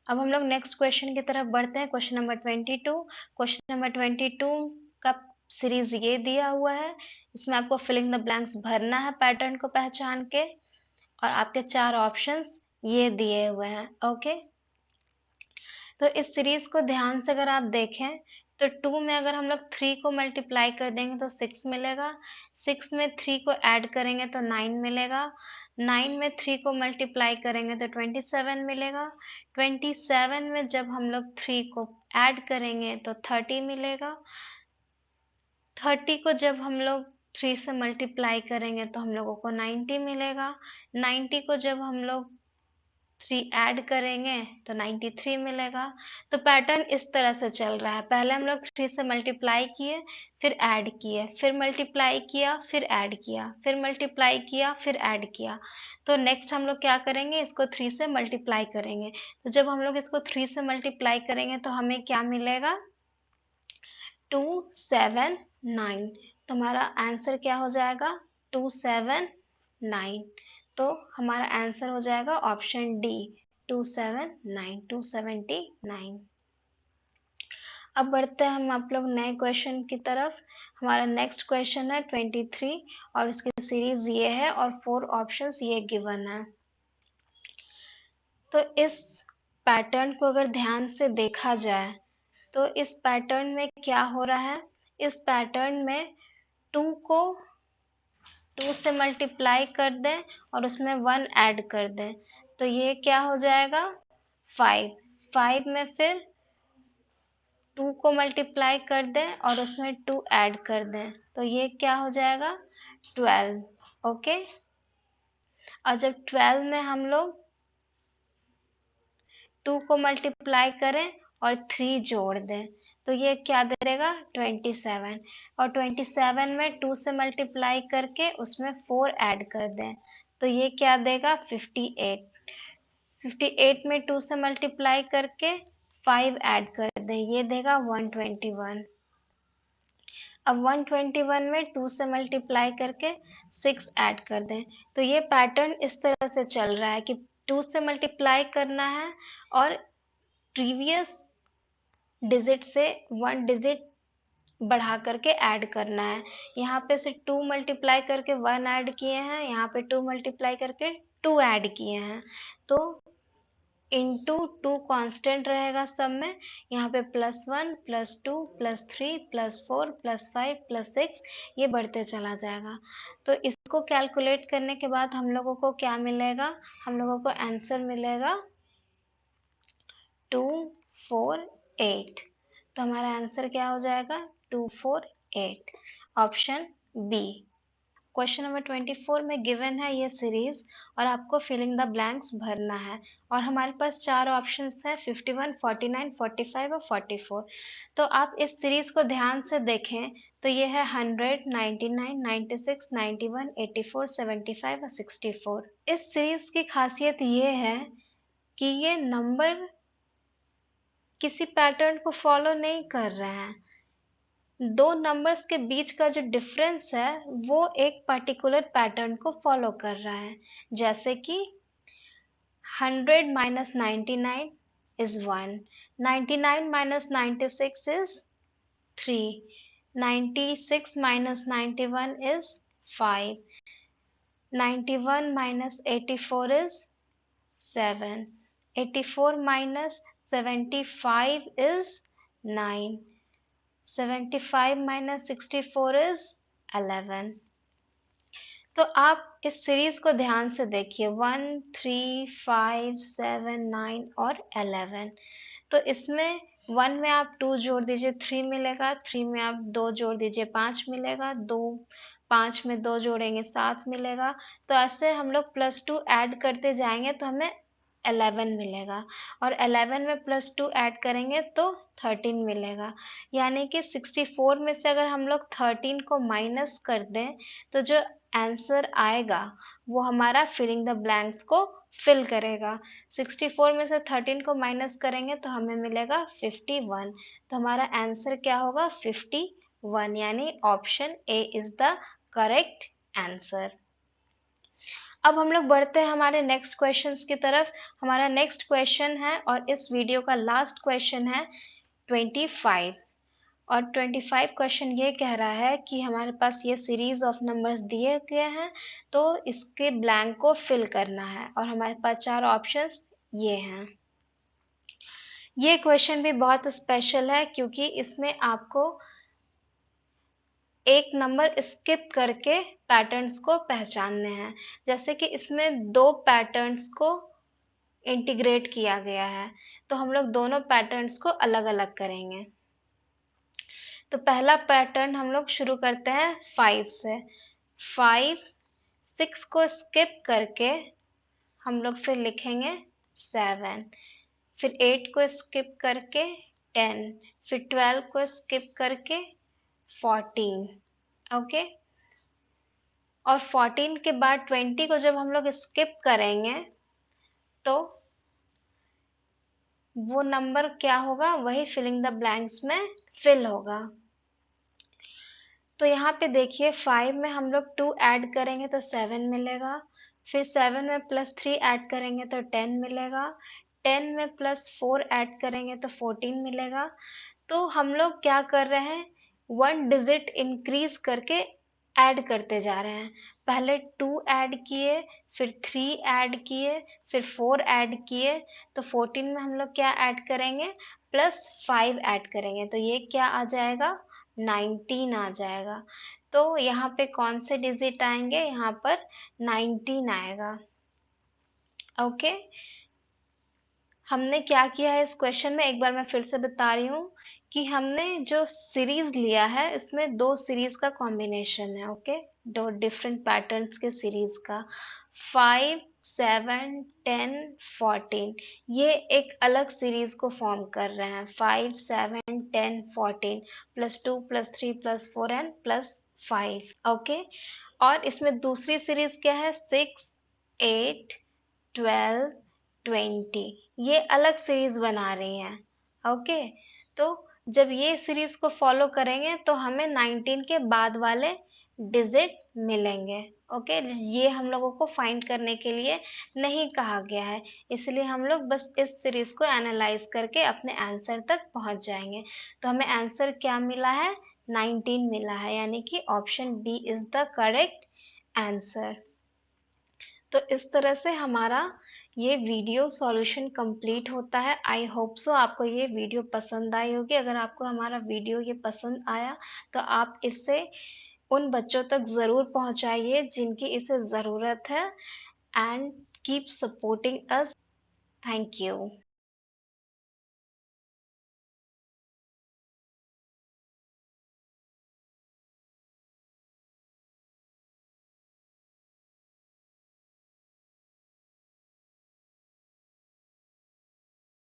अब हम लोग नेक्स्ट क्वेश्चन की तरफ बढ़ते हैं। Question number 22। क्वेश्चन नंबर 22 का सीरीज ये दिया हुआ है, इसमें आपको फिलिंग द ब्लैंक्स भरना है पैटर्न को पहचान के और आपके 4 ऑप्शंस ये दिए हुए हैं। ओके, तो इस सीरीज को ध्यान से अगर आप देखें तो 2 में अगर हम लोग 3 को मल्टीप्लाई कर देंगे तो 6 मिलेगा। 6 में 3 को ऐड करेंगे तो 9 मिलेगा। 9 में 3 को मल्टीप्लाई करेंगे तो 27 मिलेगा। 27 में जब हम लोग 3 को ऐड करेंगे तो 30 मिलेगा। 30 को जब हम लोग 3 से मल्टीप्लाई करेंगे तो हम लोगों को 90 मिलेगा। 90 को जब हम लोग 3 ऐड करेंगे तो 93 मिलेगा। तो पैटर्न इस तरह से चल रहा है, पहले हम लोग 3 से मल्टीप्लाई किए, फिर ऐड किए, फिर मल्टीप्लाई किया, फिर ऐड किया, फिर मल्टीप्लाई किया, फिर ऐड किया। तो नेक्स्ट हम लोग क्या करेंगे? इसको 3 से मल्टीप्लाई करेंगे। तो जब हम लोग इसको 3 से मल्टीप्लाई करेंगे तो हमें क्या मिलेगा? 279। तो हमारा आंसर क्या हो जाएगा? 279। तो हमारा आंसर हो जाएगा ऑप्शन डी 279 अब बढ़ते हैं हम आप लोग नए क्वेश्चन की तरफ। हमारा नेक्स्ट क्वेश्चन है 23 और इसकी सीरीज ये है और 4 ऑप्शंस ये गिवन है। तो इस पैटर्न को अगर ध्यान से देखा जाए तो इस पैटर्न में क्या हो रहा है, इस पैटर्न में 2 को 2 से मल्टीप्लाई कर दें और उसमें 1 ऐड कर दें तो ये क्या हो जाएगा 5 में फिर 2 को मल्टीप्लाई कर दें और उसमें 2 ऐड कर दें तो ये क्या हो जाएगा 12। ओके, और जब 12 में हम लोग 2 को मल्टीप्लाई करें और 3 जोड़ दें तो ये क्या देगा 27 और 27 में 2 से मल्टीप्लाई करके उसमें 4 ऐड कर दें तो ये क्या देगा 58 में 2 से मल्टीप्लाई करके 5 ऐड कर दें ये देगा 121। अब 121 में 2 से मल्टीप्लाई करके 6 ऐड कर दें तो ये पैटर्न इस तरह से चल रहा है कि 2 से मल्टीप्लाई करना है और प्रीवियस डिजिट से 1 डिजिट बढ़ा करके ऐड करना है। यहाँ पे से 2 मल्टीप्लाई करके 1 ऐड किए हैं, यहाँ पे 2 मल्टीप्लाई करके 2 ऐड किए हैं तो इंटू 2 कांस्टेंट रहेगा सब में, यहाँ पे +1 +2 +3 +4 +5 +6 ये बढ़ते चला जाएगा। तो इसको कैलकुलेट करने के बाद हम लोगों को क्या मिलेगा, हम लोगों को आंसर मिलेगा 248। तो हमारा आंसर क्या हो जाएगा 248, ऑप्शन बी। क्वेश्चन नंबर 24 में गिवन है ये सीरीज और आपको फिलिंग द ब्लैंक्स भरना है और हमारे पास 4 ऑप्शंस है 51, 49, 45 और 44। तो आप इस सीरीज को ध्यान से देखें तो ये है 100, 99, 96, 91, 84, 75 और 64। इस सीरीज की खासियत ये है कि ये नंबर किसी पैटर्न को फॉलो नहीं कर रहे हैं, दो नंबर्स के बीच का जो डिफरेंस है वो एक पर्टिकुलर पैटर्न को फॉलो कर रहा है। जैसे कि 100 minus 99 is 1, 99 minus 96 is 3, 96 minus 91 is 5, 91 minus 84 is 7, 84 minus 75 is 9, 75 minus 64 is 11। तो आप इस सीरीज को ध्यान से देखिए 1, 3, 5, 7, 9 और 11। तो इसमें 1 में आप 2 जोड़ दीजिए 3 मिलेगा, 3 में आप 2 जोड़ दीजिए 5 मिलेगा, 5 में 2 जोड़ेंगे 7 मिलेगा। तो ऐसे हम लोग +2 ऐड करते जाएंगे तो हमें 11 मिलेगा और 11 में +2 ऐड करेंगे तो 13 मिलेगा। यानी कि 64 में से अगर हम लोग 13 को माइनस कर दें तो जो आंसर आएगा वो हमारा फिलिंग द ब्लैंक्स को फिल करेगा। 64 में से 13 को माइनस करेंगे तो हमें मिलेगा 51। तो हमारा आंसर क्या होगा 51, यानी option A is the correct answer. अब हम लोग बढ़ते हैं हमारे नेक्स्ट क्वेश्चंस की तरफ। हमारा नेक्स्ट क्वेश्चन है और इस वीडियो का लास्ट क्वेश्चन है 25 और 25 क्वेश्चन ये कह रहा है कि हमारे पास ये सीरीज ऑफ नंबर्स दिए गए हैं तो इसके ब्लैंक को फिल करना है और हमारे पास 4 ऑप्शंस ये हैं। ये क्वेश्चन भी बहुत स्पेशल है क्योंकि इसमें आपको एक नंबर स्किप करके पैटर्न्स को पहचानने हैं। जैसे कि इसमें 2 पैटर्न्स को इंटीग्रेट किया गया है तो हम लोग दोनों पैटर्न्स को अलग अलग करेंगे। तो पहला पैटर्न हम लोग शुरू करते हैं 5 से। 5, 6 को स्किप करके हम लोग फिर लिखेंगे 7, फिर 8 को स्किप करके 10, फिर 12 को स्किप करके 14। ओके, और 14 के बाद 20 को जब हम लोग स्किप करेंगे तो वो नंबर क्या होगा, वही फिलिंग द ब्लैंक्स में फिल होगा। तो यहाँ पे देखिए 5 में हम लोग 2 ऐड करेंगे तो 7 मिलेगा, फिर 7 में +3 ऐड करेंगे तो 10 मिलेगा, 10 में +4 ऐड करेंगे तो 14 मिलेगा। तो हम लोग क्या कर रहे हैं, 1 डिजिट इंक्रीज करके ऐड करते जा रहे हैं। पहले 2 ऐड किए, फिर 3 ऐड किए, फिर 4 ऐड किए, तो 14 में हम लोग क्या ऐड करेंगे, +5 ऐड करेंगे, तो ये क्या आ जाएगा, 19 आ जाएगा। तो यहाँ पे कौन से डिजिट आएंगे, यहाँ पर 19 आएगा। ओके, हमने क्या किया है इस क्वेश्चन में, एक बार मैं फिर से बता रही हूँ कि हमने जो सीरीज लिया है इसमें 2 सीरीज का कॉम्बिनेशन है। ओके, 2 डिफरेंट पैटर्न्स के सीरीज का, 5, 7, 10, 14, ये एक अलग सीरीज को फॉर्म कर रहे हैं। 5, 7, 10, 14 +2 +3 +4 एंड +5। ओके, और इसमें दूसरी सीरीज क्या है, 6, 8, 12, 20, ये अलग सीरीज बना रही हैं। ओके, तो जब ये सीरीज को फॉलो करेंगे तो हमें 19 के बाद वाले डिजिट मिलेंगे। ओके, ये हम लोगों को फाइंड करने के लिए नहीं कहा गया है, इसलिए हम लोग बस इस सीरीज को एनालाइज करके अपने आंसर तक पहुंच जाएंगे। तो हमें आंसर क्या मिला है, 19 मिला है, यानी कि option B is the correct answer. तो इस तरह से हमारा ये वीडियो सॉल्यूशन कंप्लीट होता है। आई होप सो आपको ये वीडियो पसंद आई होगी। अगर आपको हमारा वीडियो ये पसंद आया तो आप इससे उन बच्चों तक ज़रूर पहुंचाइए जिनकी इसे ज़रूरत है, and keep supporting us. Thank you.